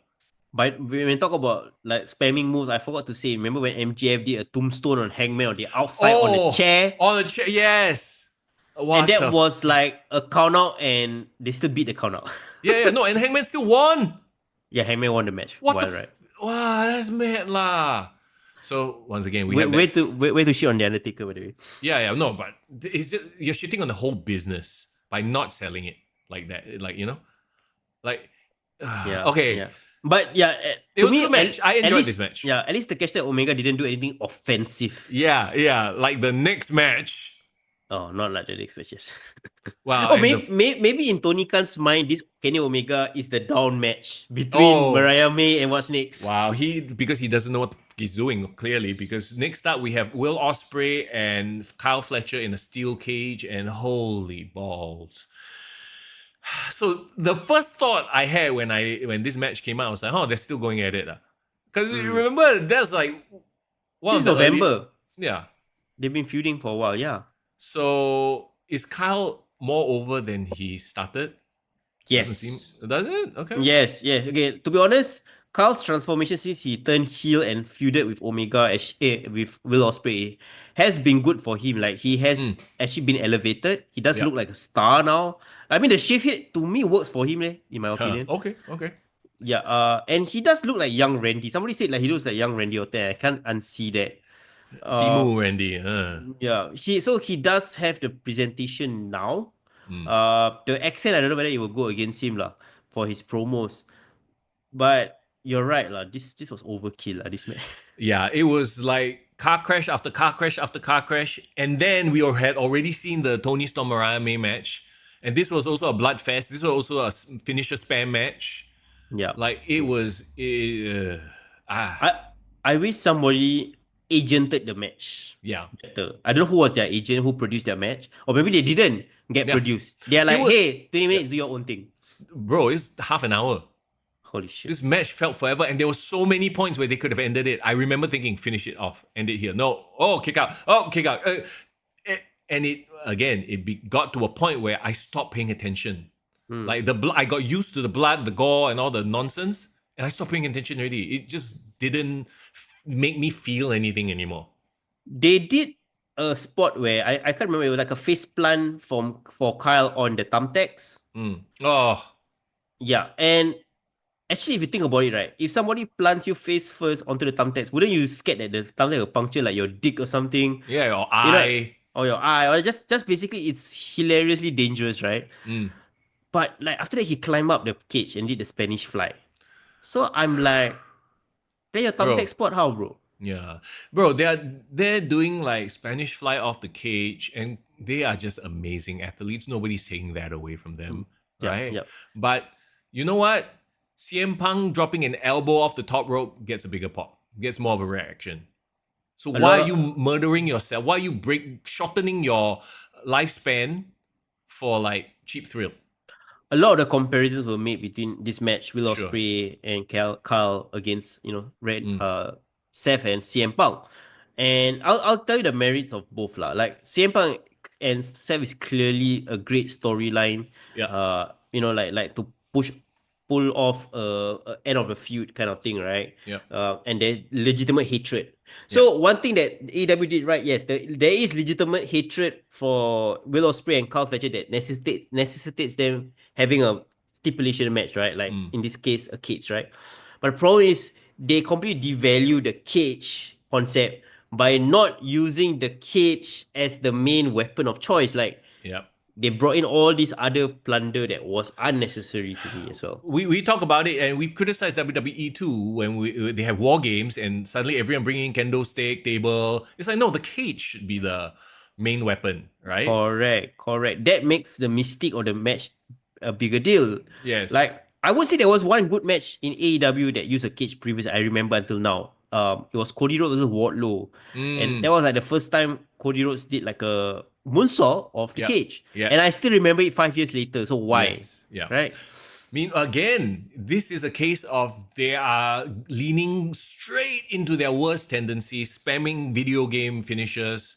But when we talk about like spamming moves, I forgot to say. Remember when MJF did a tombstone on Hangman on the outside on the Oh, chair, on the chair. Yes. and What that the? was like a count out, and they still beat the count out. Yeah. No, and Hangman still won. Yeah, Hangman won the match. What the? Wild, right? Wow, that's mad lah. So once again, we have that. Way to shit on the Undertaker, by the way. Yeah. No, but it's just, you're shitting on the whole business by not selling it like that. Like, like, Yeah, okay. yeah. But yeah, It was a good match. I enjoyed this match. Yeah, at least the that Omega didn't do anything offensive. Yeah. Like the next match. Oh, not like the next matches. Wow. Oh, And maybe in Tony Khan's mind, this Kenny Omega is the down match between Mariah May and what's next. wow. Because he doesn't know what he's doing, clearly. Because next up we have Will Ospreay and Kyle Fletcher in a steel cage, and holy balls. So the first thought I had when this match came out, I was like, oh, they're still going at it. Because remember, that's like Since November. Yeah. They've been feuding for a while, yeah. So is Kyle more over than he started? Yes. Does it? Okay. Yes. Okay, to be honest, Kyle's transformation since he turned heel and feuded with Omega with Will Ospreay has been good for him. Like he has actually been elevated. He does look like a star now. I mean, the shift hit to me works for him, in my opinion. Okay. Yeah. And he does look like young Randy. Somebody said like he looks like young Randy Orton. I can't unsee that. Timu Randy. Yeah. He does have the presentation now. The accent, I don't know whether it will go against him for his promos. But you're right This was overkill this match. Yeah, it was like car crash after car crash after car crash, and then we had already seen the Tony Storm Mariah May match, and this was also a blood fest. This was also a finisher spam match. Yeah, like it was. I wish somebody agented the match. Yeah, better. I don't know who was their agent who produced their match, or maybe they didn't get produced. They're like, hey, 20 minutes, do your own thing. Bro, it's half an hour. Holy shit. This match felt forever, and there were so many points where they could have ended it. I remember thinking, finish it off, end it here. No, kick out. Oh, kick out. And it got to a point where I stopped paying attention. Like I got used to the blood, the gore, and all the nonsense, and I stopped paying attention already. It just didn't make me feel anything anymore. They did a spot where I can't remember, it was like a face plant for Kyle on the thumbtacks. Oh. Yeah, and actually, if you think about it, right, if somebody plants you face first onto the thumbtacks, wouldn't you scared that the thumbtack will puncture like your dick or something? Yeah, or eye. Or your eye, or just basically it's hilariously dangerous, right? But like after that, he climbed up the cage and did the Spanish fly. So I'm like, play your thumbtack spot, how, bro? Yeah, bro, they're doing like Spanish fly off the cage, and they are just amazing athletes. Nobody's taking that away from them, right? Yeah. But you know what? CM Punk dropping an elbow off the top rope gets a bigger pop, gets more of a reaction. So why are you murdering yourself? Why are you shortening your lifespan for like cheap thrill? A lot of the comparisons were made between this match, Will Ospreay and Kyle against Seth and CM Punk. And I'll tell you the merits of both Like CM Punk and Seth is clearly a great storyline. Yeah. Like to pull off end of the feud kind of thing, right? Yeah. And there's legitimate hatred. So one thing that AEW did right, yes, there is legitimate hatred for Will Ospreay and Kyle Fletcher that necessitates them having a stipulation match, right? Like in this case, a cage, right? But the problem is they completely devalue the cage concept by not using the cage as the main weapon of choice. Like, they brought in all this other plunder that was unnecessary to me as well. We talk about it, and we've criticized WWE too when they have war games and suddenly everyone bringing kendo stick, table. It's like, no, the cage should be the main weapon, right? Correct. That makes the mystique of the match a bigger deal. Yes. Like, I would say there was one good match in AEW that used a cage previously, I remember until now. It was Cody Rhodes versus Wardlow. And that was like the first time Cody Rhodes did like a moonsault off the cage. Yeah. And I still remember it 5 years later. So why? Yes. Yeah. Right? I mean, again, this is a case of they are leaning straight into their worst tendencies, spamming video game finishers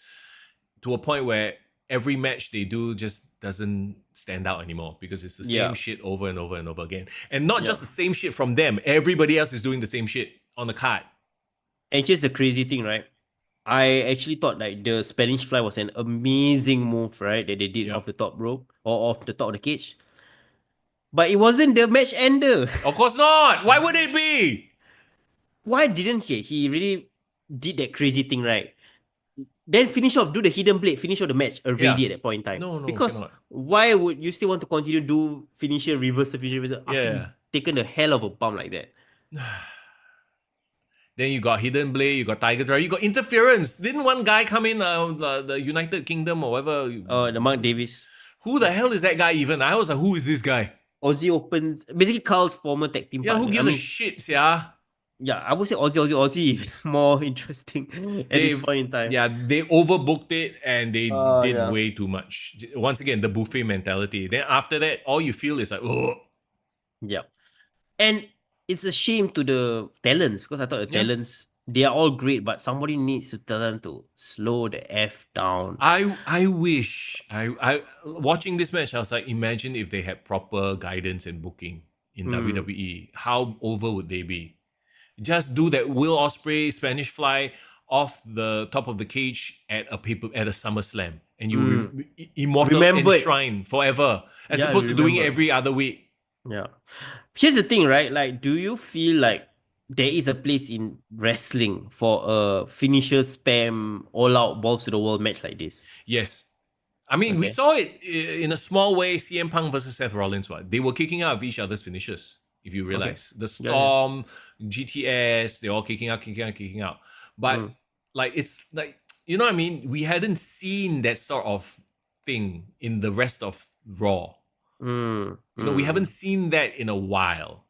to a point where every match they do just doesn't stand out anymore because it's the same Yeah. shit over and over and over again. And not Yeah. just the same shit from them. Everybody else is doing the same shit on the card. And here's the crazy thing, right? I actually thought like the Spanish Fly was an amazing move, right? That they did Yeah. off the top rope or off the top of the cage. But it wasn't the match ender. Of course not. Why would it be? Why didn't he? He really did that crazy thing, right? Then finish off, do the hidden blade, finish off the match Yeah. already at that point in time. No, Because cannot. why would you still want to continue do finisher, reversal, finisher, reversal after he Yeah. taken a hell of a bump like that? Then you got Hidden Blade, you got Tiger Drive, you got interference. Didn't one guy come in, the United Kingdom or whatever? The Mark Davis. Who the hell is that guy even? I was like, who is this guy? Aussie Open, basically Carl's former tag team Yeah, partner. who gives a shit, yeah? Yeah, I would say Aussie more interesting at this point in time. Yeah, they overbooked it and they did Yeah. way too much. Once again, the buffet mentality. Then after that, all you feel is like, oh, Yeah. And it's a shame to the talents because I thought the Yeah. talents, they are all great, but somebody needs to tell them to slow the F down. I wish I watching this match, I was like, imagine if they had proper guidance and booking in WWE. How over would they be? Just do that Will Ospreay Spanish Fly off the top of the cage at a SummerSlam, and you immortal Remembered. enshrined forever, as Yeah, opposed to doing it remembered. every other week. Yeah. Here's the thing, right? Like, do you feel like there is a place in wrestling for a finisher spam all out balls to the wall match like this? Yes. I mean, we Okay. saw it in a small way. CM Punk versus Seth Rollins. What they were kicking out of each other's finishes. If you realize the Yeah, Storm, GTS, they're all kicking out. But like it's like, you know what I mean? We hadn't seen that sort of thing in the rest of Raw. You know, we haven't seen that in a while.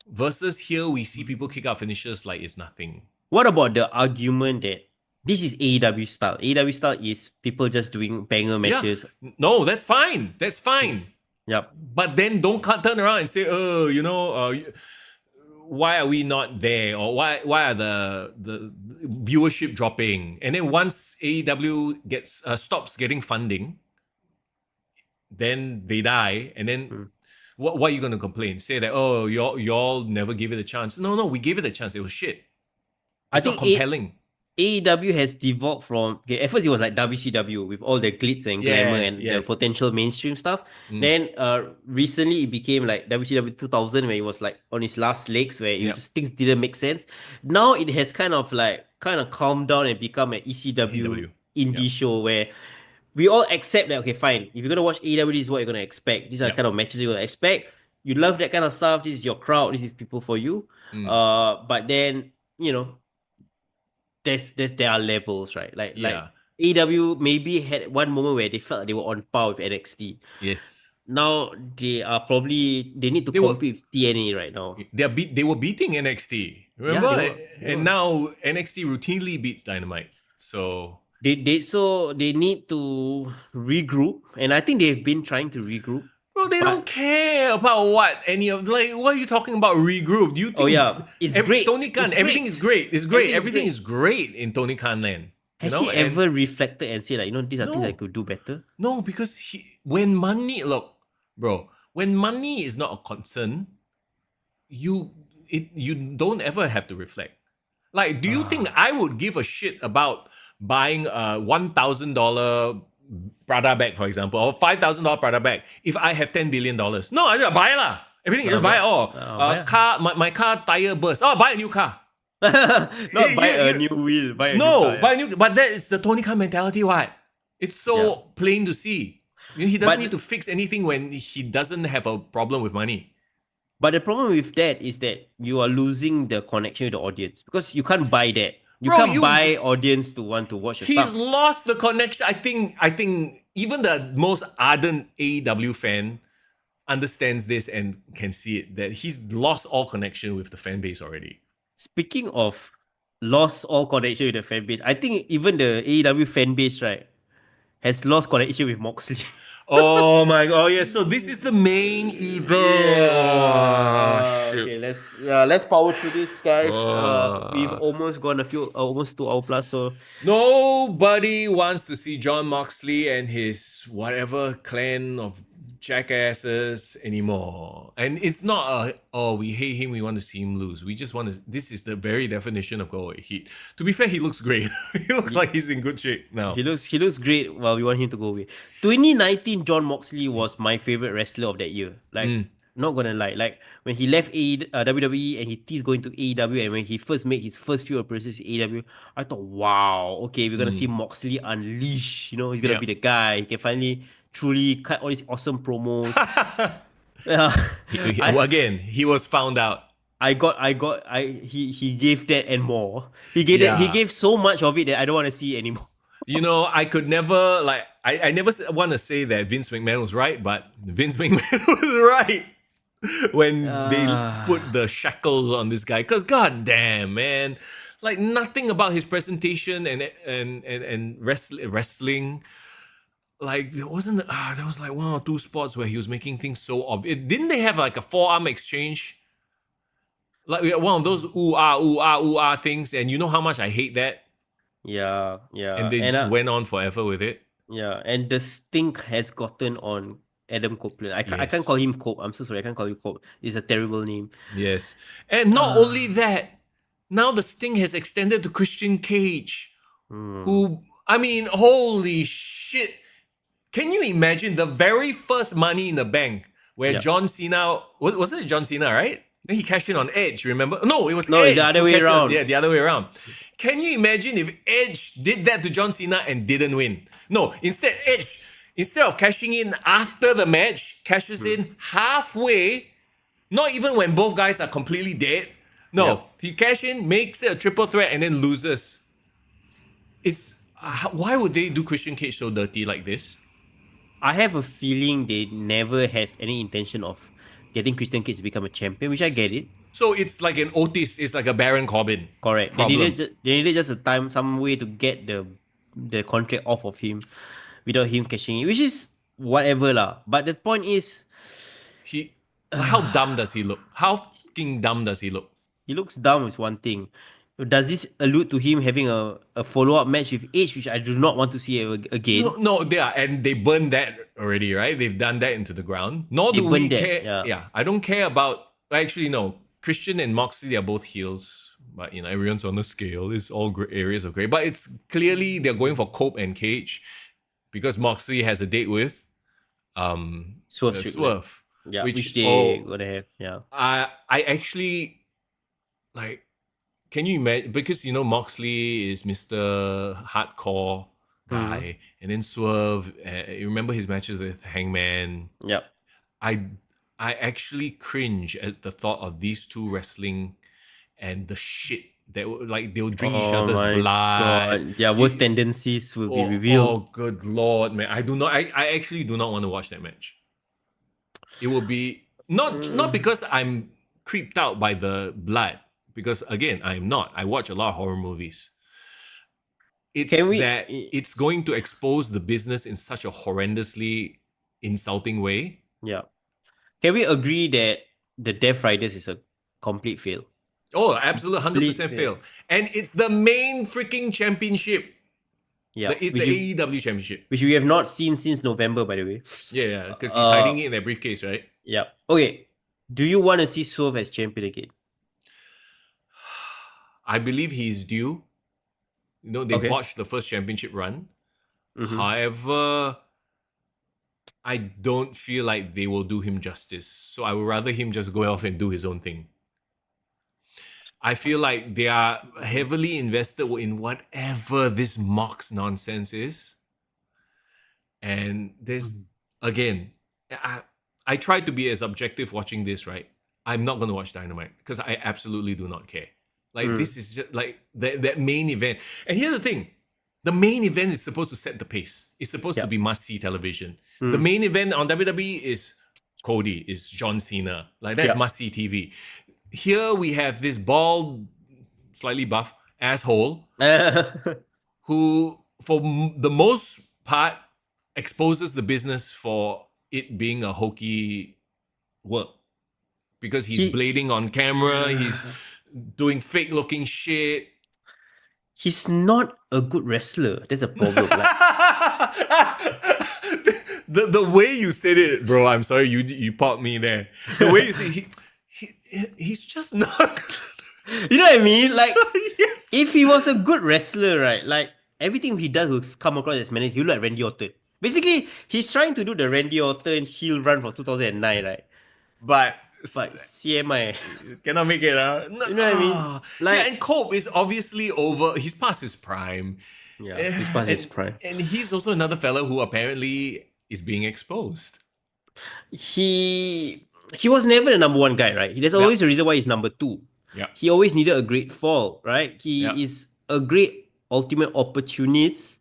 Versus here, we see people kick out finishes like it's nothing. What about the argument that this is AEW style? AEW style is people just doing banger matches. Yeah. No, that's fine. That's fine. Yep. But then don't turn around and say, oh, why are we not there? Or why are the viewership dropping? And then once AEW stops getting funding, then they die. And then what are you going to complain? Say that, oh, y'all never give it a chance. No, we gave it a chance. It was shit. It's not compelling. AEW has devolved from at first it was like WCW with all the glitz and glamour and the potential mainstream stuff. Then recently it became like WCW 2000 where it was like on its last legs where just things didn't make sense. Now it has kind of calmed down and become an ECW indie show where we all accept that okay fine, if you're gonna watch AEW, this is what you're gonna expect. These are the kind of matches you're gonna expect. You love that kind of stuff, this is your crowd, this is people for you. But then there are levels, right? Like AEW maybe had one moment where they felt like they were on par with NXT. Yes. Now they need to compete with TNA right now. They were beating NXT. Remember? And now NXT routinely beats Dynamite. So they need to regroup, and I think they've been trying to regroup. Bro, they don't care about what are you talking about regroup? Do you think it's great. Tony Khan, everything is great. It's great. Everything is great. great in Tony Khan land. Has he ever reflected and said like, these are things I could do better? No, because when money is not a concern, you don't ever have to reflect. Like, do you think I would give a shit about buying a $1,000 Prada bag, for example, or $5,000 Prada bag if I have $10 billion? No, I just buy it lah. Everything is buy it all. Car, my car tire burst. Oh, buy a new car. Not buy a new wheel. Buy a new car. Buy a new. But that is the Tony Khan mentality. What? It's so plain to see. He doesn't need to fix anything when he doesn't have a problem with money. But the problem with that is that you are losing the connection with the audience because you can't buy that. You can't buy audience to want to watch your stuff. He's lost the connection. I think even the most ardent AEW fan understands this and can see it, that he's lost all connection with the fan base already. Speaking of lost all connection with the fan base, I think even the AEW fan base, right? has lost connection with Moxley. Oh my god! Oh yeah, so this is the main event. Oh Yeah. shit! Okay. Let's power through this, guys. We've Oh. almost gone almost 2 hour plus. So Nobody wants to see John Moxley and his whatever clan of jackasses anymore. And it's not a, oh, we hate him, we want to see him lose. We just want to, this is the very definition of go away heat. To be fair, he looks great. He looks like he's in good shape now. he looks great. Well, we want him to go away. 2019, John Moxley was my favorite wrestler of that year. Like, not gonna lie, like when he left WWE and he teased going to AEW, and when he first made his first few appearances in AEW, I thought, wow, okay, we're gonna see Moxley unleash. He's gonna Yeah. be the guy. He can finally truly cut all these awesome promos. Yeah, I Again, he was found out. he gave that and more. He Yeah. gave so much of it that I don't want to see anymore. I could never, like, I never want to say that Vince McMahon was right, but Vince McMahon was right when they put the shackles on this guy. Because, god damn, man. Like, nothing about his presentation and wrestling. Like, there was like one or two spots where he was making things so obvious. Didn't they have like a forearm exchange? Like, one of those ooh ah things. And you know how much I hate that? Yeah, yeah, And they and just went on forever with it. yeah, and the stink has gotten on Adam Copeland. I can't call Yes. him Cope. I'm so sorry. I can't call him Cope. It's a terrible name. Yes. And not only that, now the sting has extended to Christian Cage, who, I mean, holy shit. Can you imagine the very first Money in the Bank where Yep. John Cena, wasn't it John Cena, right? Then he cashed in on Edge, remember? No, it was No, Edge. it's the other who way cashed in on- around. yeah, the other way around. Can you imagine if Edge did that to John Cena and didn't win? No, instead, Edge, instead of cashing in after the match, cashes in halfway, not even when both guys are completely dead. No, Yep. he cash in, makes it a triple threat, and then loses. Why would they do Christian Cage so dirty like this? I have a feeling they never had any intention of getting Christian Cage to become a champion, which I get it. So it's like an Otis, it's like a Baron Corbin. Correct. Problem. They needed just a time, some way to get the contract off of him without him cashing it, which is whatever lah. But the point is, How dumb does he look? How fucking dumb does he look? he looks dumb is one thing. Does this allude to him having a follow-up match with Edge, which I do not want to see again? No, they burned that already, right? They've done that into the ground. Nor They do we burned that, care. yeah. I don't care about. Actually, no. Christian and Moxley are both heels, but everyone's on the scale. It's all areas of gray. But it's clearly they're going for Cope and Cage because Moxley has a date with Swerve Strickland. Swerve. Yeah, which they gonna have. Yeah. I actually like. Can you imagine? Because Moxley is Mr. Hardcore guy, and then Swerve. You remember his matches with Hangman? Yep. I actually cringe at the thought of these two wrestling, and the shit that they'll drink each other's blood. God. Their worst tendencies will be revealed. Oh, good lord, man! I do not. I actually do not want to watch that match. It will be not because I'm creeped out by the blood, because again, I'm not. I watch a lot of horror movies. It's going to expose the business in such a horrendously insulting way. Yeah. Can we agree that the Death Riders is a complete fail? Oh, absolute 100% fail. And it's the main freaking championship. Yeah. It's the AEW championship. Which we have not seen since November, by the way. Yeah, because he's hiding it in their briefcase, right? Yeah. Okay. Do you want to see Swerve as champion again? I believe he's due. They botched the first championship run. However, I don't feel like they will do him justice. So I would rather him just go off and do his own thing. I feel like they are heavily invested in whatever this Mox nonsense is. And there's, again, I tried to be as objective watching this, right? I'm not going to watch Dynamite because I absolutely do not care. Like, this is just like that main event. And here's the thing. The main event is supposed to set the pace. It's supposed to be must-see television. The main event on WWE is Cody, is John Cena. Like, that's must-see TV. Here we have this bald, slightly buff asshole who, for the most part, exposes the business for it being a hokey work. Because he's blading on camera, he's doing fake looking shit. He's not a good wrestler. That's a problem. Like, the way you said it, bro, I'm sorry, you popped me there. The way you say he's just not. you know what I mean? Like, Yes. if he was a good wrestler, right? Like, everything he does will come across as managed. He look like Randy Orton. Basically, he's trying to do the Randy Orton heel run from 2009, right? But But CMI, cannot make it. No, you know what I mean? Like, yeah, and Cope is obviously over. He's past his prime. yeah, he's past his prime. And he's also another fellow who apparently is being exposed. He was never the number one guy, right? There's always a reason why he's number two. Yeah. He always needed a great fall, right? He is a great ultimate opportunist.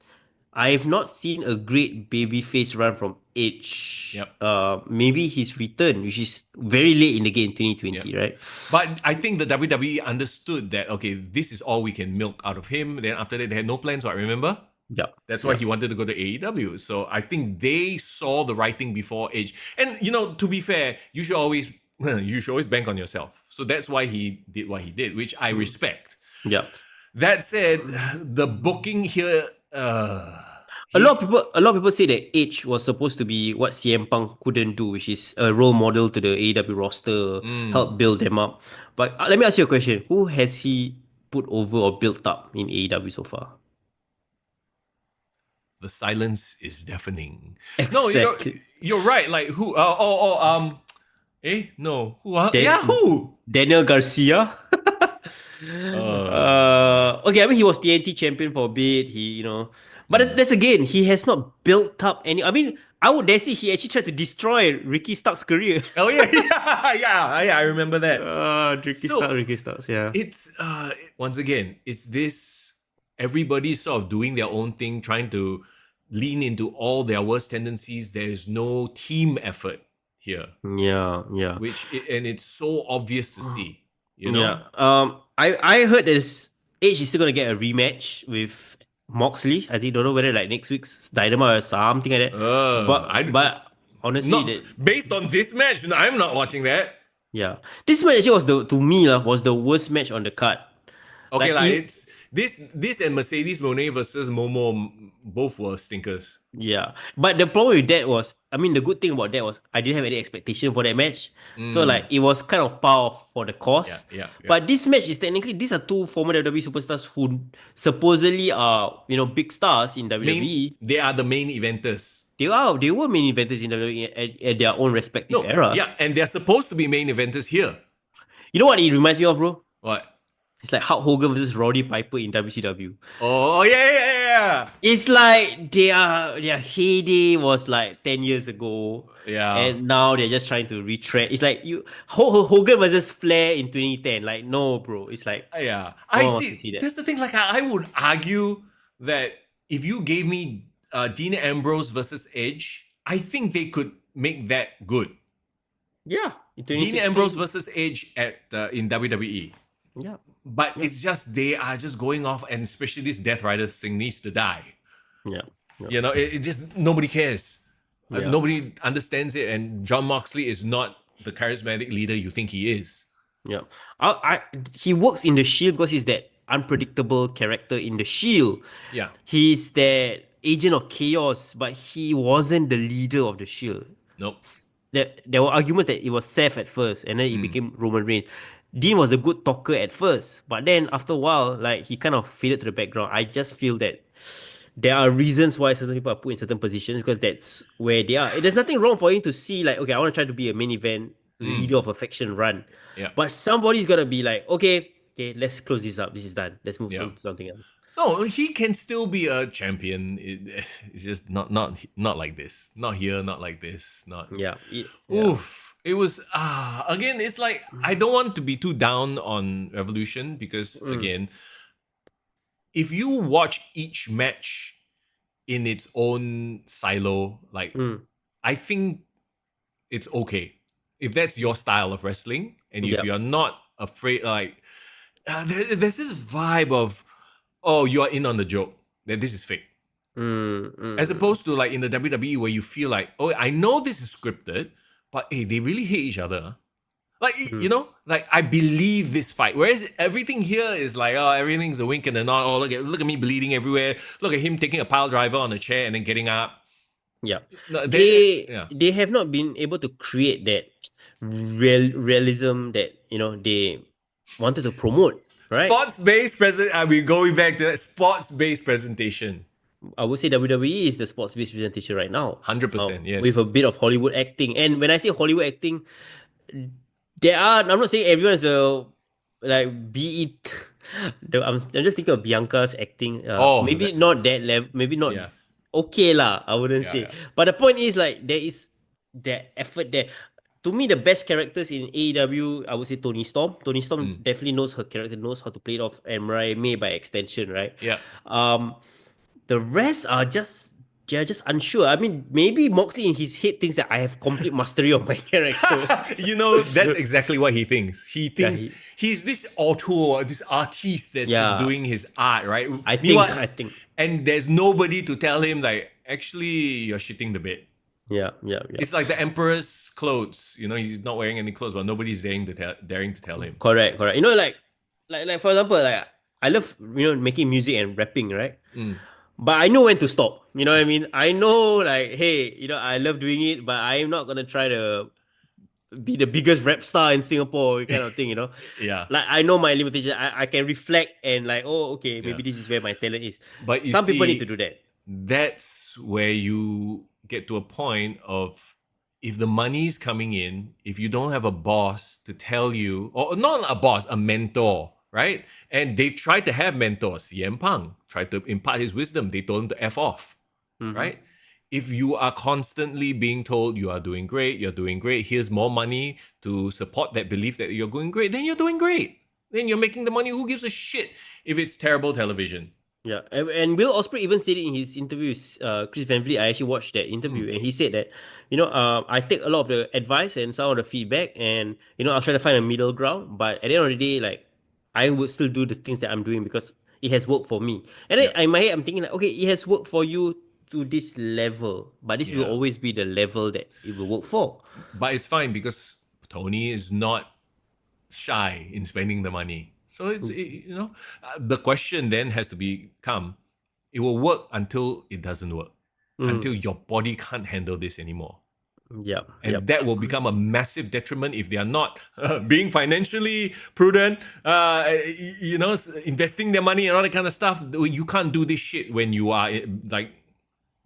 I have not seen a great babyface run from Edge. Yep. Maybe his return, which is very late in the game, 2020, right? But I think the WWE understood that, okay, this is all we can milk out of him. Then after that, they had no plans, right? Remember? Yeah. That's why he wanted to go to AEW. So I think they saw the writing before Edge. And, to be fair, you should always bank on yourself. So that's why he did what he did, which I respect. Yeah. That said, the booking here... A lot of people say that Edge was supposed to be what CM Punk couldn't do, which is a role model to the AEW roster, help build them up. But let me ask you a question: who has he put over or built up in AEW so far? The silence is deafening. Exactly. No, you're right. Like who? No. Who? Who? Daniel Garcia. Okay, I mean he was TNT champion for a bit. But that's again, he has not built up any. I mean, I would dare say he actually tried to destroy Ricky Starks' career. Oh yeah, I remember that. Ricky Starks, yeah. It's once again, it's this everybody sort of doing their own thing, trying to lean into all their worst tendencies. There is no team effort here. Yeah. And it's so obvious to see. Yeah. I heard there's Edge is still gonna get a rematch with Moxley. I think don't know whether like next week's Dynamite or something like that. But honestly, based on this match, I'm not watching that. Yeah, this match actually was the worst match on the card. Okay, it's this and Mercedes Moné versus Momo both were stinkers. Yeah, but the problem with that was, I mean, the good thing about that was I didn't have any expectation for that match, so like it was kind of par for the course. Yeah. But this match is technically, these are two former WWE superstars who supposedly are big stars in WWE. They are the main eventers. They were main eventers in WWE at their own respective eras. Yeah, and they're supposed to be main eventers here. You know what it reminds me of, bro? What? It's like Hulk Hogan versus Roddy Piper in WCW. Oh yeah. It's like their heyday was like 10 years ago. Yeah. And now they're just trying to retread. It's like Hogan versus Flair in 2010. Like, no, bro. It's like, yeah. I see that. That's the thing. Like, I would argue that if you gave me Dean Ambrose versus Edge, I think they could make that good. Yeah. Dean Ambrose versus Edge in WWE. Yeah. But it's just, they are just going off, and especially this Death Rider thing needs to die. Yeah. It just, nobody cares. Nobody understands it, and Jon Moxley is not the charismatic leader you think he is. Yeah. He works in the Shield because he's that unpredictable character in the Shield. Yeah. He's that agent of chaos, but he wasn't the leader of the Shield. Nope. There were arguments that it was Seth at first, and then it became Roman Reigns. Dean was a good talker at first, but then after a while, like, he kind of faded to the background. I just feel that there are reasons why certain people are put in certain positions because that's where they are. There's nothing wrong for him to see, like, okay, I want to try to be a main event leader of a faction run. Yeah. But somebody's got to be like, okay, let's close this up. This is done. Let's move to something else. No, he can still be a champion. It's just not like this. Not here, not like this. Oof. It was again, it's like, I don't want to be too down on Revolution because again, if you watch each match in its own silo, like I think it's okay. If that's your style of wrestling, and if you're not afraid, like there's this vibe of, oh, you are in on the joke, that this is fake. As opposed to like in the WWE where you feel like, oh, I know this is scripted, but hey, they really hate each other. Like, like I believe this fight. Whereas everything here is like, oh, everything's a wink and a nod. Oh, look at me bleeding everywhere. Look at him taking a pile driver on a chair and then getting up. Yeah. No, yeah. They have not been able to create that realism that, they wanted to promote, right? Sports-based present. Are we going back to that sports-based presentation? I would say WWE is the sports-based presentation right now. 100%. With Yes. a bit of Hollywood acting. And when I say Hollywood acting, I'm not saying everyone is a like be it. I'm just thinking of Bianca's acting. Oh, Maybe not that level. Maybe not yeah, okay lah. I wouldn't yeah, say. yeah. But the point is like there is that effort there. To me, the best characters in AEW, I would say Tony Storm. Tony Storm Mm, definitely knows her character, knows how to play it off, and Mariah May by extension, right? yeah. Um, the rest are just they're just unsure. I mean, maybe Moxley in his head thinks that I have complete mastery of my character. That's exactly what he thinks. He Yeah, thinks he's this auteur, this artist that's just yeah. doing his art, right? I think, Meanwhile, I think, and there's nobody to tell him like, actually, you're shitting the bed. yeah, yeah, yeah. It's like the emperor's clothes. He's not wearing any clothes, but nobody's daring to tell him. Correct, correct. Like for example, like I love making music and rapping, right? Mm. But I know when to stop. You know what I mean? I know like, hey, I love doing it, but I'm not gonna try to be the biggest rap star in Singapore, kind of thing. Yeah, Like I know my limitation. I can reflect and like, oh, okay, yeah. maybe this is where my talent is. But you Some people need to see, do that. that's where you get to a point of if the money's coming in, if you don't have a boss to tell you, or not a boss, a mentor, right? And they tried to have mentors. CM Punk tried to impart his wisdom. They told him to F off, Mm-hmm. right? If you are constantly being told you're doing great, here's more money to support that belief that you're doing great, then you're doing great. Then you're making the money. Who gives a shit if it's terrible television? Yeah, and Will Ospreay even said it in his interviews. Chris Van Vliet, I actually watched that interview, Mm, and he said that, I take a lot of the advice and some of the feedback, and I'll try to find a middle ground. But at the end of the day, like, I would still do the things that I'm doing because it has worked for me. And then yeah, in my head, I'm thinking like, okay, it has worked for you to this level, but this will yeah. always be the level that it will work for. But it's fine because Tony is not shy in spending the money. So the question then has to become, it will work until it doesn't work, until your body can't handle this anymore. Yeah, And yep. that will become a massive detriment if they are not being financially prudent, investing their money and all that kind of stuff. You can't do this shit when you are like,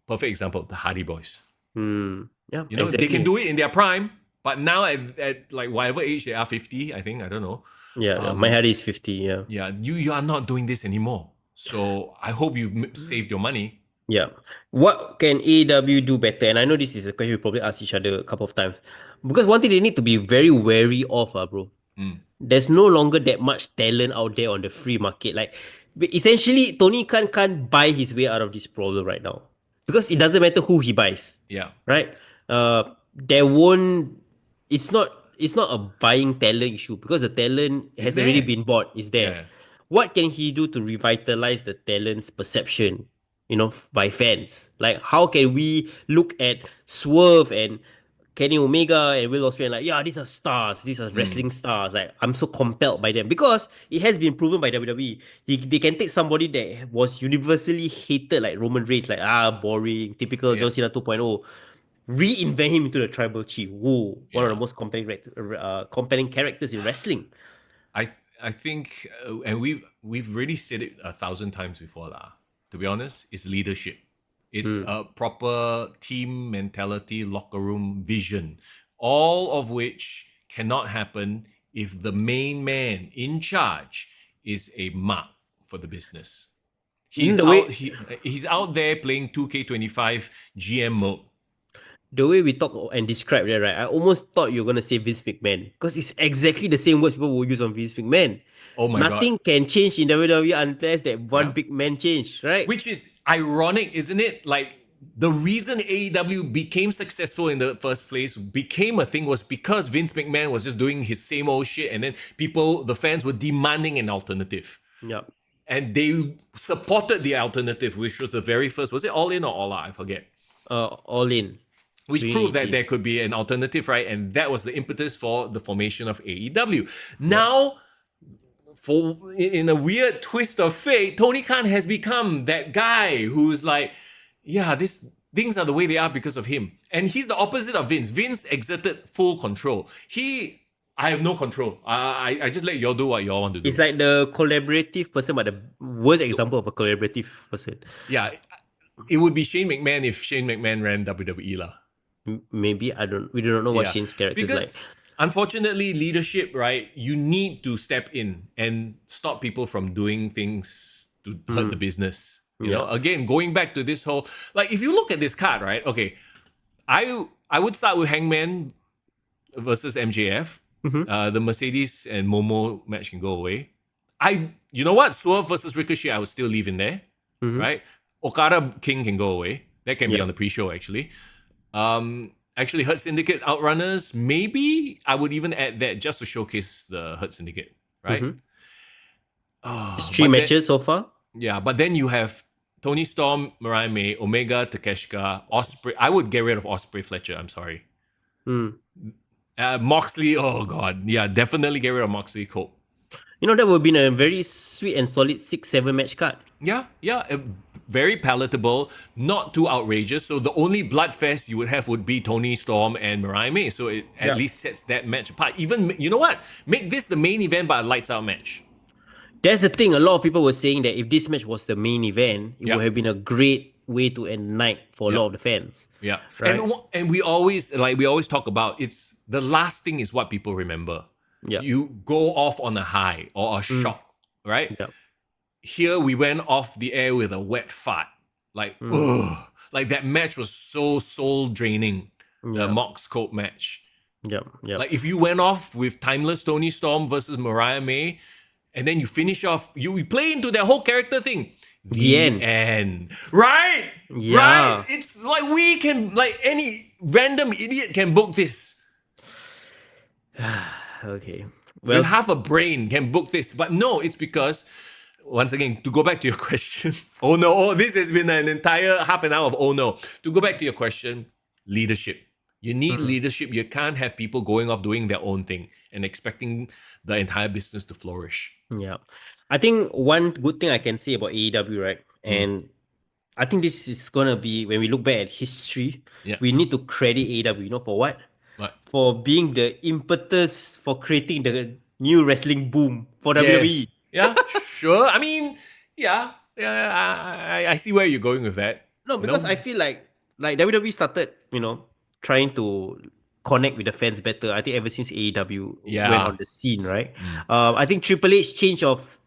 perfect example, the Hardy Boys. Yeah, They can exactly. do it in their prime, but now at like whatever age they are, 50, I think, I don't know. Yeah, my head is 50. Yeah. Yeah, you are not doing this anymore. So I hope you've saved your money. Yeah. What can AEW do better? And I know this is a question we probably asked each other a couple of times. Because one thing they need to be very wary of, bro. Mm, There's no longer that much talent out there on the free market. Like, essentially, Tony Khan can't buy his way out of this problem right now. Because it doesn't matter who he buys, yeah, right? There won't. It's not a buying talent issue because the talent it's has already there. been bought. It's there. Yeah, What can he do to revitalize the talent's perception? By fans. Like, how can we look at Swerve and Kenny Omega and Will Ospreay and like, yeah, these are stars, these are mm, wrestling stars. Like, I'm so compelled by them because it has been proven by WWE. They can take somebody that was universally hated, like Roman Reigns, like boring, typical yeah. John Cena 2.0, reinvent him into the tribal chief. Whoa, one of the Yeah. most compelling characters in wrestling. I I think, and we've really said it 1,000 times before, lah. To be honest, it's leadership. It's a proper team mentality, locker room vision, all of which cannot happen if the main man in charge is a mark for the business. Mm, He's The out. way He's out there playing 2K25 GM mode. the way we talk and describe that, right? I almost thought you were gonna say Vince McMahon because it's exactly the same words people will use on Vince McMahon. Oh my god! Nothing can change in WWE unless that one Yeah. big man change, right? Which is ironic, isn't it? Like the reason AEW became successful in the first place, became a thing, was because Vince McMahon was just doing his same old shit, and then the fans were demanding an alternative. Yeah. and they supported the alternative, which was the very first. Was it All In or All Out? I forget. All In. Which proved that 2018. there could be an alternative, right? And that was the impetus for the formation of AEW. Now, for in a weird twist of fate, Tony Khan has become that guy who's like, yeah, this things are the way they are because of him. And he's the opposite of Vince. Vince exerted full control. I have no control. I just let y'all do what y'all want to do. It's like the collaborative person, but the worst example of a collaborative person. Yeah, it would be Shane McMahon if Shane McMahon ran WWE lah. Maybe we don't know what Shane's character is because like. unfortunately, leadership, right? You need to step in and stop people from doing things to hurt the business. You know, again, going back to this whole, like, if you look at this card, right? Okay, I would start with Hangman versus MJF. The Mercedes and Momo match can go away. You know what? Swerve versus Ricochet, I would still leave in there, right? Okada King can go away. That can be on the pre-show, actually. Actually, Hurt Syndicate Outrunners, maybe I would even add that just to showcase the Hurt Syndicate, right? It's 3 matches so far. Yeah, but then you have Tony Storm, Mariah May, Omega, Takeshita, Osprey. I would get rid of Osprey Fletcher. I'm sorry. Moxley. Oh god, yeah, definitely get rid of Moxley Cole. You know, that would have been a very sweet and solid 6-7 match card. Yeah, very palatable, not too outrageous. So the only bloodfest you would have would be Tony Storm and Mariah May. So it at least sets that match apart. Even, you know what? Make this the main event, but a lights out match. That's the thing. A lot of people were saying that if this match was the main event, it would have been a great way to end night for a lot of the fans. Yeah, right? And we always talk about, it's the last thing is what people remember. Yeah. You go off on a high or a shock, right? Yeah. Here we went off the air with a wet fart. Like, ugh. Like that match was so soul draining. The Mox Colt match. Yeah. Like if you went off with Timeless Tony Storm versus Mariah May, and then you finish off, you play into that whole character thing. The end. Right? Yeah. Right? It's like we can, like any random idiot can book this. Okay. Well, half a brain can book this. But no, it's because, once again, to go back to your question, this has been an entire half an hour of oh no. To go back to your question, leadership. You need leadership. You can't have people going off doing their own thing and expecting the entire business to flourish. Yeah. I think one good thing I can say about AEW, right? And I think this is going to be, when we look back at history, we need to credit AEW, you know, for what? What? For being the impetus for creating the new wrestling boom for WWE. Yeah, sure. I mean, I see where you're going with that. No, because I feel like WWE started, you know, trying to connect with the fans better. I think ever since AEW went on the scene, right? I think Triple H change of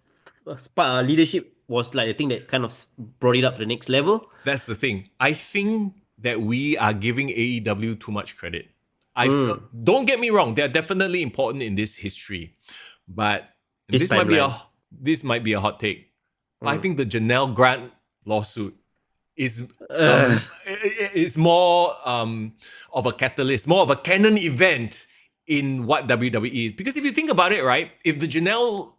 leadership was like the thing that kind of brought it up to the next level. That's the thing. I think that we are giving AEW too much credit. Don't get me wrong; they're definitely important in this history, but this might be a hot take. I think the Janelle Grant lawsuit is more of a catalyst, more of a canon event in what WWE is. Because if you think about it, right, if the Janelle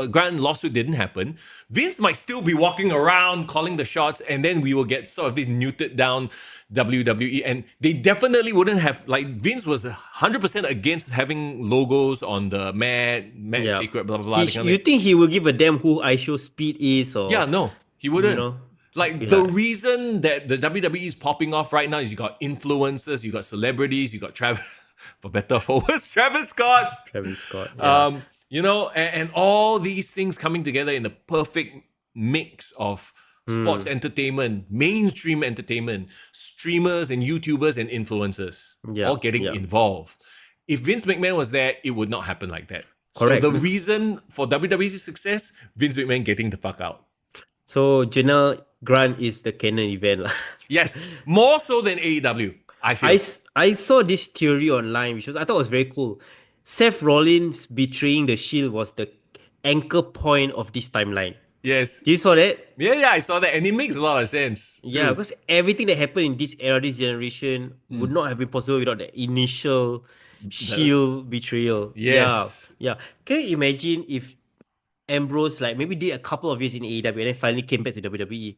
Grant lawsuit didn't happen, Vince might still be walking around calling the shots, and then we will get sort of this muted down WWE. And they definitely wouldn't have, like, Vince was 100% against having logos on the match secret, blah, blah, blah. You think he will give a damn who ISHO Speed is? Or yeah, no, he wouldn't. You know? The reason that the WWE is popping off right now is you got influencers, you got celebrities, you got Travis, for better or for worse, Travis Scott. Yeah. You know, and all these things coming together in the perfect mix of sports entertainment, mainstream entertainment, streamers and YouTubers and influencers all getting involved. If Vince McMahon was there, it would not happen like that. Correct. So the reason for WWE's success, Vince McMahon getting the fuck out. So Janelle Grant is the canon event. Yes, more so than AEW, I feel. I saw this theory online, which I thought was very cool. Seth Rollins betraying the Shield was the anchor point of this timeline. Yes. You saw that? Yeah, I saw that. And it makes a lot of sense. Yeah, because everything that happened in this era, this generation, would not have been possible without the initial Shield betrayal. Yes. Yeah. Can you imagine if Ambrose like maybe did a couple of years in AEW and then finally came back to WWE.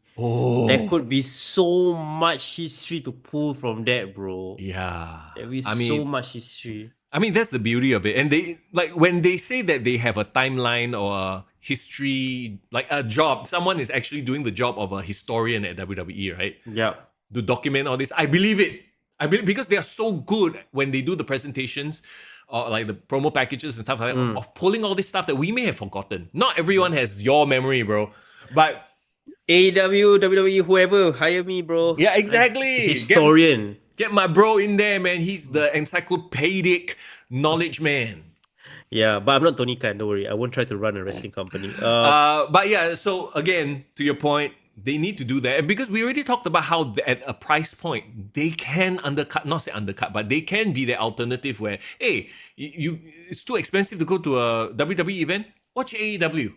There Oh, could be so much history to pull from that, bro. yeah. There will be I so mean, much history. that's the beauty of it. And they like when they say that they have a timeline or a history, like a job, someone is actually doing the job of a historian at WWE, right? Yeah. To document all this. I believe it. I believe because they are so good when they do the presentations or like the promo packages and stuff like that, of pulling all this stuff that we may have forgotten. Not everyone has your memory, bro. But AEW, WWE, whoever, hire me, bro. yeah, Like, exactly. historian. Get my bro in there, man. He's the encyclopedic knowledge man. Yeah, but I'm not Tony Khan, don't worry. I won't try to run a wrestling company. But yeah, so again, to your point, they need to do that. And because we already talked about how at a price point, they can undercut, not say undercut, but they can be the alternative where, hey, it's too expensive to go to a WWE event, watch AEW,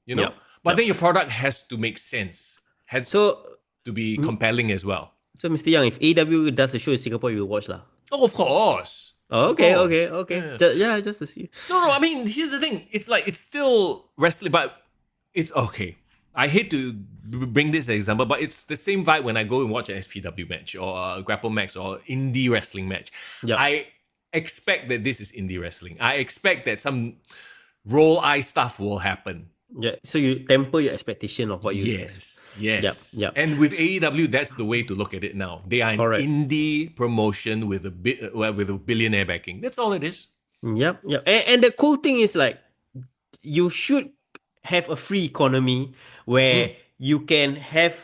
you know? Yeah. But then your product has to make sense, has So, to be compelling as well. so Mr. Young, if AEW does a show in Singapore, you will watch lah. Oh, of course. Oh, Of okay, course. okay. Yeah. Yeah, just to see. No, I mean, here's the thing. It's like, it's still wrestling, but it's okay. I hate to bring this example, but it's the same vibe when I go and watch an SPW match or a Grapple Max or indie wrestling match. Yep. I expect that this is indie wrestling. I expect that some roll eye stuff will happen. Yeah, so you temper your expectation of what you Yes. Yes. Yep. And with AEW, that's the way to look at it now. They are an Correct. indie promotion with a billionaire backing. That's all it is. Yep. And the cool thing is like you should have a free economy where you can have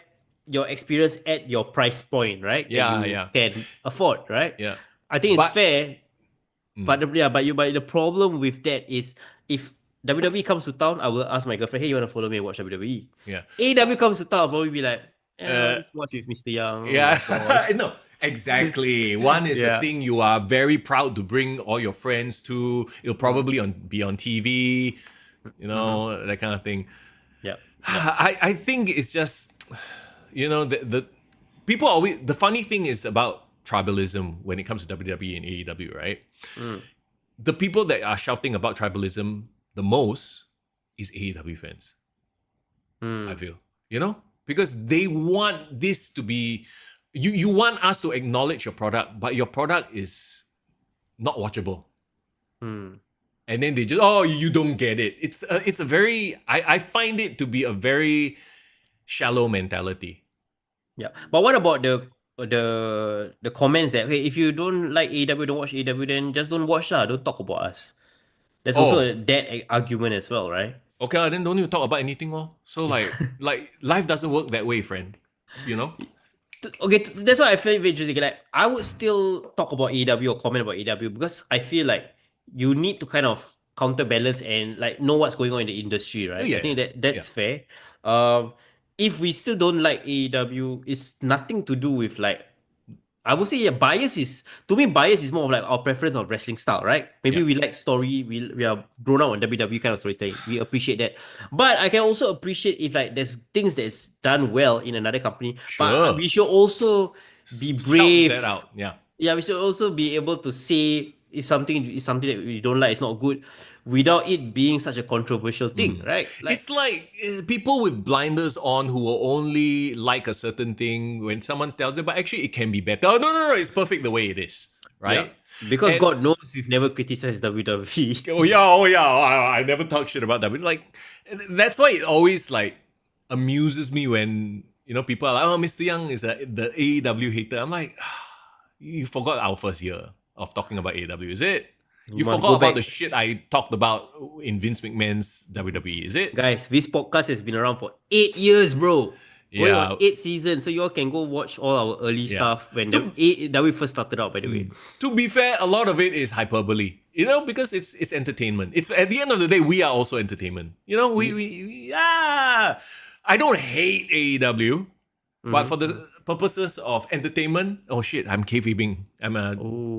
your experience at your price point, right? Yeah, that you yeah. can afford, right? Yeah. I think it's But- fair. But the problem with that is if WWE comes to town, I will ask my girlfriend, hey, you want to follow me and watch WWE? Yeah. AEW comes to town, I'll probably be like, Uh, let's watch with Mr. Young. Yeah, my boss." no, exactly. One is a Yeah. thing you are very proud to bring all your friends to. It'll probably be on TV, that kind of thing. Yeah. I think it's just, the people always. The funny thing is about tribalism when it comes to WWE and AEW, right? The people that are shouting about tribalism the most is AEW fans. I feel, because they want this to be, you want us to acknowledge your product, but your product is not watchable. And then they just, you don't get it. It's a very, I find it to be a very shallow mentality. Yeah. But what about the comments that, hey, if you don't like AEW, don't watch AEW, then just don't watch lah. Don't talk about us. There's also that argument as well, right? Okay, then don't even talk about anything more. So like life doesn't work that way, friend. Okay, that's why I feel very interesting. Like, I would still talk about AEW or comment about AEW because I feel like you need to kind of counterbalance and like know what's going on in the industry, right? Yeah. I think that's fair. If we still don't like AEW, it's nothing to do with like, I would say bias is more of like our preference of wrestling style, right? Maybe we like story, we are grown up on WWE kind of storytelling. We appreciate that. But I can also appreciate if like there's things that's done well in another company. Sure. But we should also be brave. Shout that out. Yeah. Yeah, we should also be able to say if something is something that we don't like, it's not good, without it being such a controversial thing, right? Like, It's like people with blinders on who will only like a certain thing when someone tells them, but actually it can be better. Oh, no, it's perfect the way it is, right? yeah. Because And- God knows we've never criticized WWE. Oh yeah, I never talk shit about that. But like, that's why it always like amuses me when people are like, oh, Mr. Young is the AEW hater. I'm like, you forgot our first year of talking about AEW, is it? You must forgot go about back. the shit I talked about in Vince McMahon's WWE, is it? Guys, this podcast has been around for 8 years, bro. Going Yeah. on 8 seasons, so you all can go watch all our early Yeah. stuff when the AEW first started out, by the way. To be fair, a lot of it is hyperbole, because it's entertainment. It's at the end of the day, we are also entertainment. I don't hate AEW, but for the purposes of entertainment, oh shit, I'm kayfabing. I'm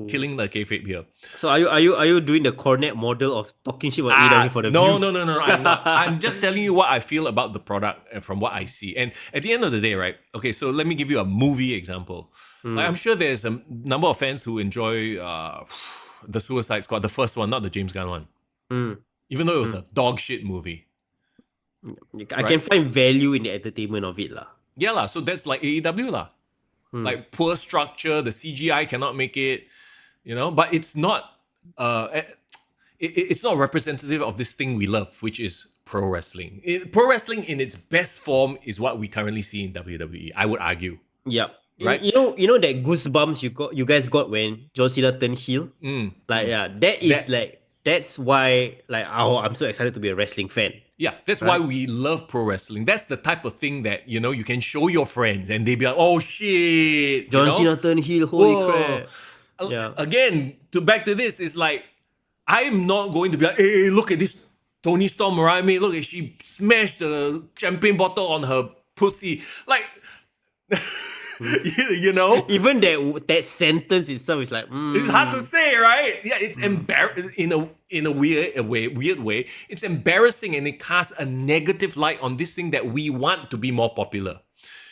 killing the kayfabe here. So are you doing the cornet model of talking shit about AEW for the no, views? no, I'm not. I'm just telling you what I feel about the product from what I see. And at the end of the day, right? Okay, so let me give you a movie example. Like, I'm sure there's a number of fans who enjoy the Suicide Squad, the first one, not the James Gunn one. Even though it was a dog shit movie. I right? can find value in the entertainment of it lah. Yeah lah. So that's like AEW lah. Like poor structure, the CGI cannot make it, but it's not it's not representative of this thing we love, which is pro wrestling. Pro wrestling in its best form is what we currently see in WWE, I would argue. Yeah. Right? You know that goosebumps you guys got when John Cena turned heel? That's why I'm so excited to be a wrestling fan. Yeah, that's why we love pro wrestling. That's the type of thing that, you can show your friends and they be like, oh shit. John Cena turned heel, holy crap. Yeah. Again, back to this, is like, I'm not going to be like, hey, look at this Tony Storm Mariah May. Look, she smashed the champagne bottle on her pussy. Like, Even that sentence itself is like, it's hard to say, right? Yeah, it's embarrassing in a weird way. It's embarrassing and it casts a negative light on this thing that we want to be more popular.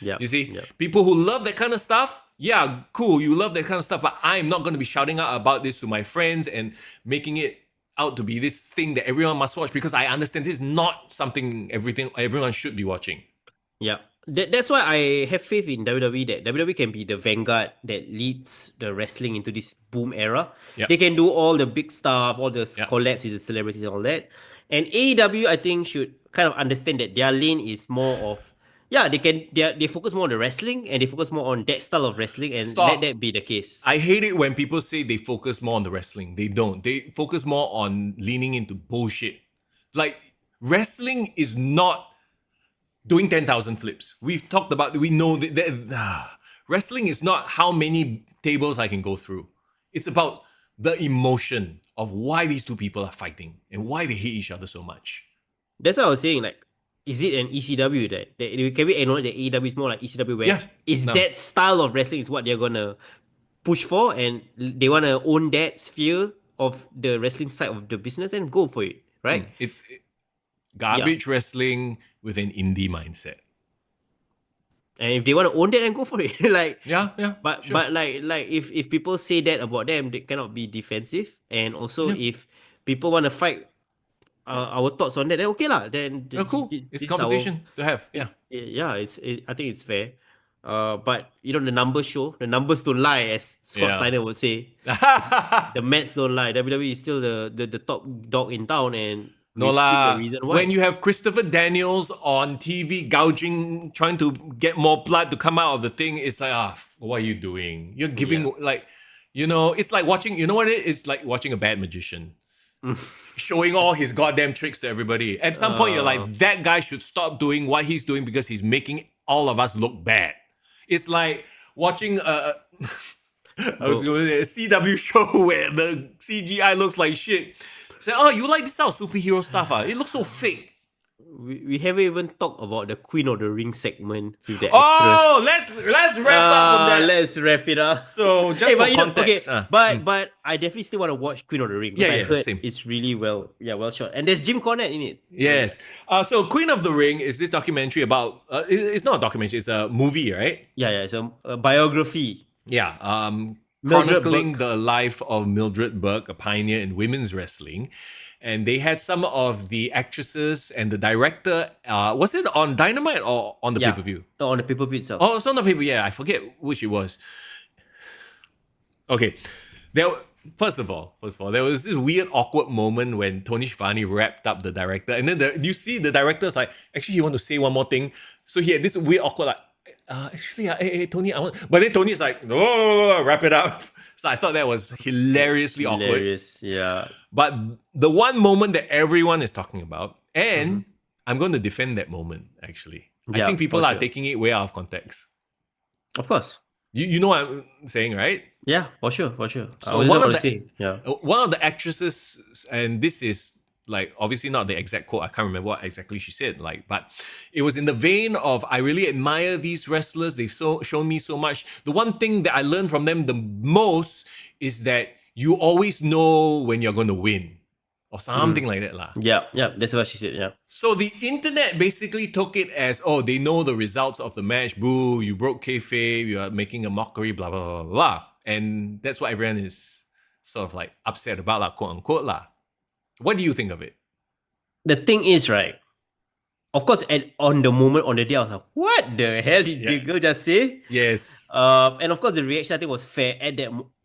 Yeah. You see, people who love that kind of stuff, yeah, cool, you love that kind of stuff, but I'm not going to be shouting out about this to my friends and making it out to be this thing that everyone must watch, because I understand this is not something everyone should be watching. Yeah. That's why I have faith in WWE, that WWE can be the vanguard that leads the wrestling into this boom era. Yep. They can do all the big stuff, all the collabs with the celebrities and all that. And AEW, I think, should kind of understand that their lane is more of, they focus more on the wrestling and they focus more on that style of wrestling, and let that be the case. I hate it when people say they focus more on the wrestling. They don't. They focus more on leaning into bullshit. Like, wrestling is not doing 10,000 flips. We know that wrestling is not how many tables I can go through. It's about the emotion of why these two people are fighting and why they hate each other so much. That's what I was saying. Like, is it an ECW that can we acknowledge that AEW is more like ECW, where that style of wrestling is what they're gonna push for, and they wanna own that sphere of the wrestling side of the business and go for it, right? It's garbage wrestling with an indie mindset. And if they want to own that, then go for it. But if people say that about them, they cannot be defensive. And also, if people want to fight our thoughts on that, then okay lah. Then cool. It's conversation to have. Yeah. I think it's fair. But the numbers show. The numbers don't lie, as Scott Steiner would say. The maths don't lie. WWE is still the top dog in town, and no lah. When you have Christopher Daniels on TV gouging, trying to get more blood to come out of the thing, it's like, what are you doing? You're giving it's like watching. You know what it is? It's like watching a bad magician. Showing all his goddamn tricks to everybody. At some point, you're like, that guy should stop doing what he's doing because he's making all of us look bad. It's like watching a CW show where the CGI looks like shit. Say, you like this style of superhero stuff? It looks so fake. We haven't even talked about the Queen of the Ring segment with the actress. Let's wrap up on that. Let's wrap it up. So just for context, but I definitely still want to watch Queen of the Ring. I heard same. It's really well shot, and there's Jim Cornette in it. Yes. So Queen of the Ring is this documentary about. It's not a documentary. It's a movie, right? Yeah. It's a biography. Yeah. Chronicling the life of Mildred Burke, a pioneer in women's wrestling. And they had some of the actresses and the director. Was it on Dynamite or on the pay-per-view? No, on the pay-per-view itself. Oh, it's on the pay-per-view. Yeah, I forget which it was. Okay. First of all, there was this weird, awkward moment when Tony Schiavone wrapped up the director. And then you see the director's like, actually, you want to say one more thing? So he had this weird, awkward, like, hey, Tony, I want... But then Tony's like, no, wrap it up. So I thought that was hilariously awkward. Yeah. But the one moment that everyone is talking about, and I'm going to defend that moment, actually. I think people are taking it way out of context. Of course. You know what I'm saying, right? Yeah, for sure. So one of the actresses, and this is like obviously not the exact quote, I can't remember what exactly she said, but it was in the vein of, I really admire these wrestlers, they've shown me so much. The one thing that I learned from them the most is that you always know when you're going to win, or something like that lah. Yeah, that's what she said. Yeah. So the internet basically took it as, they know the results of the match, boo, you broke kayfabe, you are making a mockery, blah blah blah blah, and that's what everyone is sort of like upset about, quote unquote lah. What do you think of it? The thing is, right, of course, on the moment, on the day, I was like, what the hell did Yeah. the girl just say? Yes. And of course, the reaction I think was fair at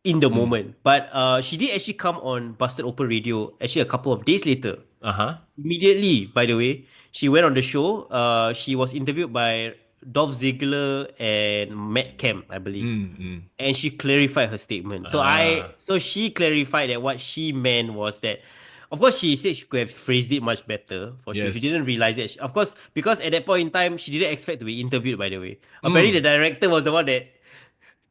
in the Mm. moment. But she did actually come on Busted Open Radio actually a couple of days later. Uh-huh. Immediately, by the way, she went on the show. She was interviewed by Dolph Ziggler and Matt Kemp, I believe, Mm, mm. and she clarified her statement. Ah. So she clarified that what she meant was that, of course, she said she could have phrased it much better. For sure, she Yes. didn't realize it. Of course, because at that point in time, she didn't expect to be interviewed. By the way, apparently Mm. the director was the one that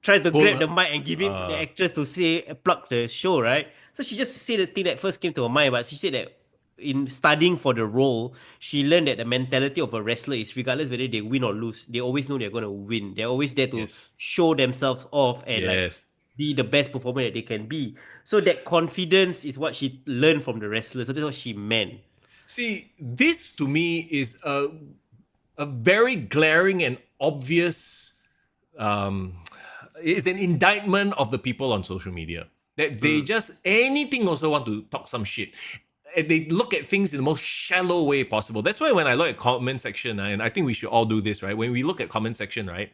tried to grab Pull. the mic and give it the Uh, actress to say plug the show, right? So she just said the thing that first came to her mind, but she said that in studying for the role, she learned that the mentality of a wrestler is regardless whether they win or lose, they always know they're gonna win. They're always there to yes. show themselves off and like Yes. be the best performer that they can be. So that confidence is what she learned from the wrestler. So that's what she meant. See, this to me is a very glaring and obvious um, is an indictment of the people on social media that they just anything also want to talk some shit. And they look at things in the most shallow way possible. That's why when I look at comment section, and I think we should all do this, right? When we look at comment section, right?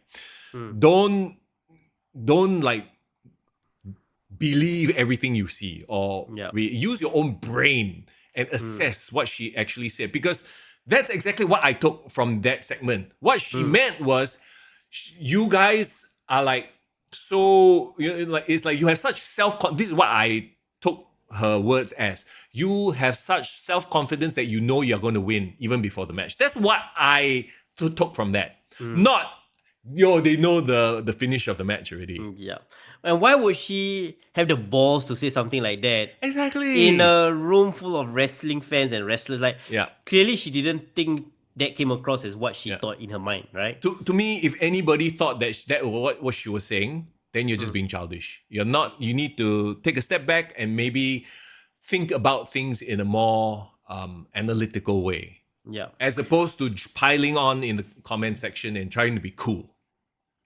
Don't don't like believe everything you see or Yeah. use your own brain and assess what she actually said, because that's exactly what I took from that segment. What she meant was you guys are like so like it's like you have such this is what I took her words as. You have such self-confidence that you know you're going to win even before the match. That's what I took from that. Not they know the finish of the match already. Yeah. And why would she have the balls to say something like that in Exactly. a room full of wrestling fans and wrestlers? Like, Yeah. clearly she didn't think that came across as what she Yeah. thought in her mind, right? To me, if anybody thought that that was what she was saying, then you're just being childish. You're not. You need to take a step back and maybe think about things in a more analytical way, Yeah. as opposed to piling on in the comment section and trying to be cool.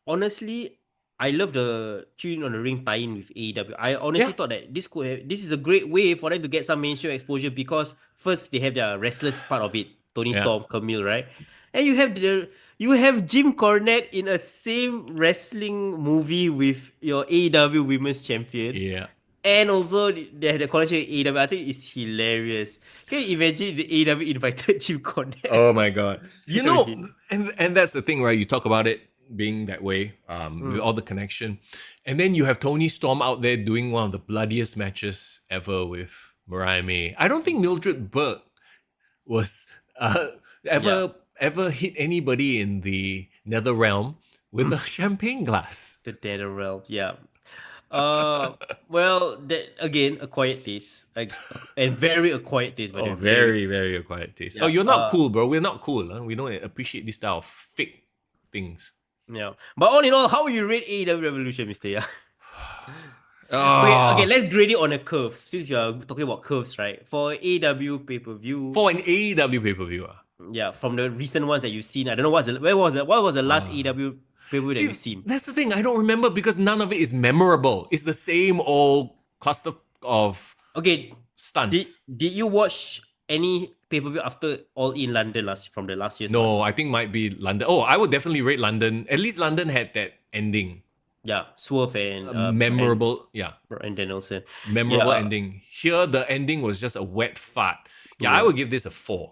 Honestly, I love the Tune on the Ring tie-in with AEW. I Yeah. honestly thought that this is a great way for them to get some mainstream exposure because first they have their wrestlers part of it, Tony Yeah. Storm, Camille, right? And you have Jim Cornette in a same wrestling movie with your AEW Women's Champion. Yeah. And also they have the connection with AEW. I think it's hilarious. Can you imagine the AEW invited Jim Cornette? Oh my god. You That was know, it. and that's the thing, right? You talk about it being that way, with all the connection. And then you have Tony Storm out there doing one of the bloodiest matches ever with Mariah May. I don't think Mildred Burke was Yeah. ever hit anybody in the nether realm with a champagne glass. The Dead Realm, yeah. Well, that again, a quiet taste, like, and very acquired taste, by the Oh, way. Very, very, very acquired taste. Oh, yeah. you're not cool, bro. We're not cool. Huh? We don't appreciate this style of fake things. Yeah. But all in all, how would you rate AEW Revolution, Mister? Yeah. Okay, Oh, let's grade it on a curve. Since you are talking about curves, right? For AEW pay per view, for an AEW pay per view. yeah, from the recent ones that you've seen, I don't know what was the last AEW pay per view that See, you've seen? that's the thing. I don't remember because none of it is memorable. It's the same old cluster of Okay, did stunts. did you watch any pay per view after All In London from the last year's one? No, I think might be London. Oh, I would definitely rate London. At least London had that ending. Yeah, Swerve and Memorable, yeah. and Danielson. Yeah, Memorable ending. Here, the ending was just a wet fart. Yeah, I Yeah. would give this a 4.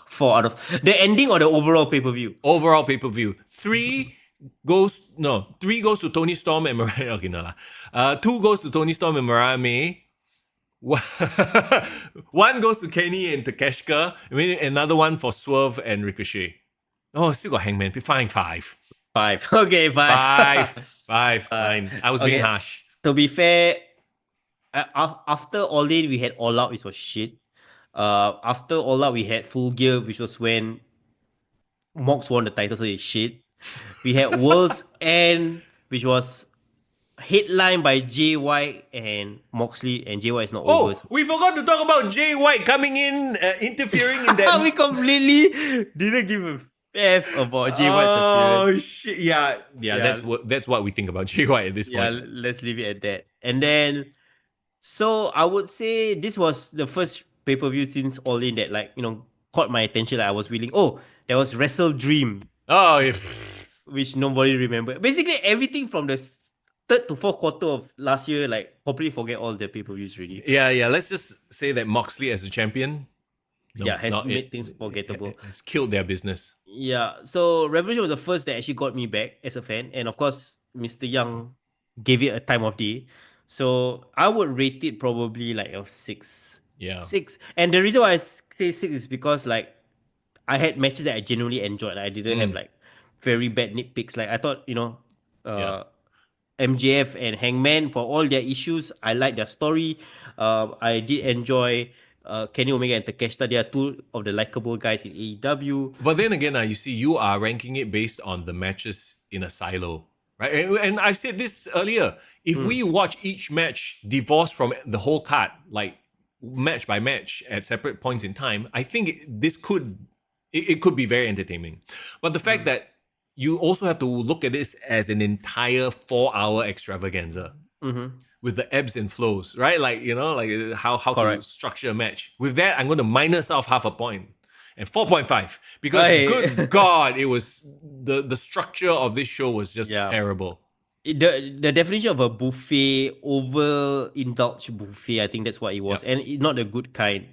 4 out of the ending or the overall pay per view. Overall pay per view. 3 goes to Tony Storm and Mariah. Okay, no lah. 2 goes to Tony Storm and Mariah May. 1 goes to Kenny and Takeshka. I mean, another one for Swerve and Ricochet. Oh, still got Hangman. Fine, 5. 5. Okay, 5. 5. Fine. I was being okay. harsh. To be fair, after All In, we had All Out, which was shit. After All Out, we had Full Gear, which was when Mox won the title, so it's shit. We had World's End, which was headlined by Jay White and Moxley, and Jay White is not over. Oh, we forgot to talk about Jay White coming in, interfering in that. We completely didn't give a F about Jay White's appearance. Oh shit! Yeah, that's what we think about Jay White at this Yeah, point. let's leave it at that. And then, so I would say this was the first pay per view since All In that caught my attention. Like I was willing. Oh, there was Wrestle Dream, Oh, if which nobody remember. Basically, everything from the third to fourth quarter of last year, like completely forget all the pay-per-views already. yeah. Let's just say that Moxley as a champion, no, Yeah, has not made it. things forgettable. Has killed their business. Yeah, so Revolution was the first that actually got me back as a fan, and of course, Mr. Young gave it a time of day. So I would rate it probably like a six. Yeah. Six. And the reason why I say six is because like I had matches that I genuinely enjoyed. Like, I didn't have like very bad nitpicks. Like I thought, Yeah. MJF and Hangman for all their issues, I like their story. I did enjoy Kenny Omega and Takeshita. They are two of the likable guys in AEW. But then again, you see, you are ranking it based on the matches in a silo, right? And I've said this earlier. If we watch each match divorced from the whole card, like match by match at separate points in time, I think this could be very entertaining. But the fact that you also have to look at this as an entire 4-hour extravaganza with the ebbs and flows, right? Like, like how to Correct. structure a match. With that, I'm going to minus off half a point and 4.5 because Hey. good God, it was the structure of this show was just terrible. The definition of a buffet, overindulged buffet, I think that's what it was, and not a good kind.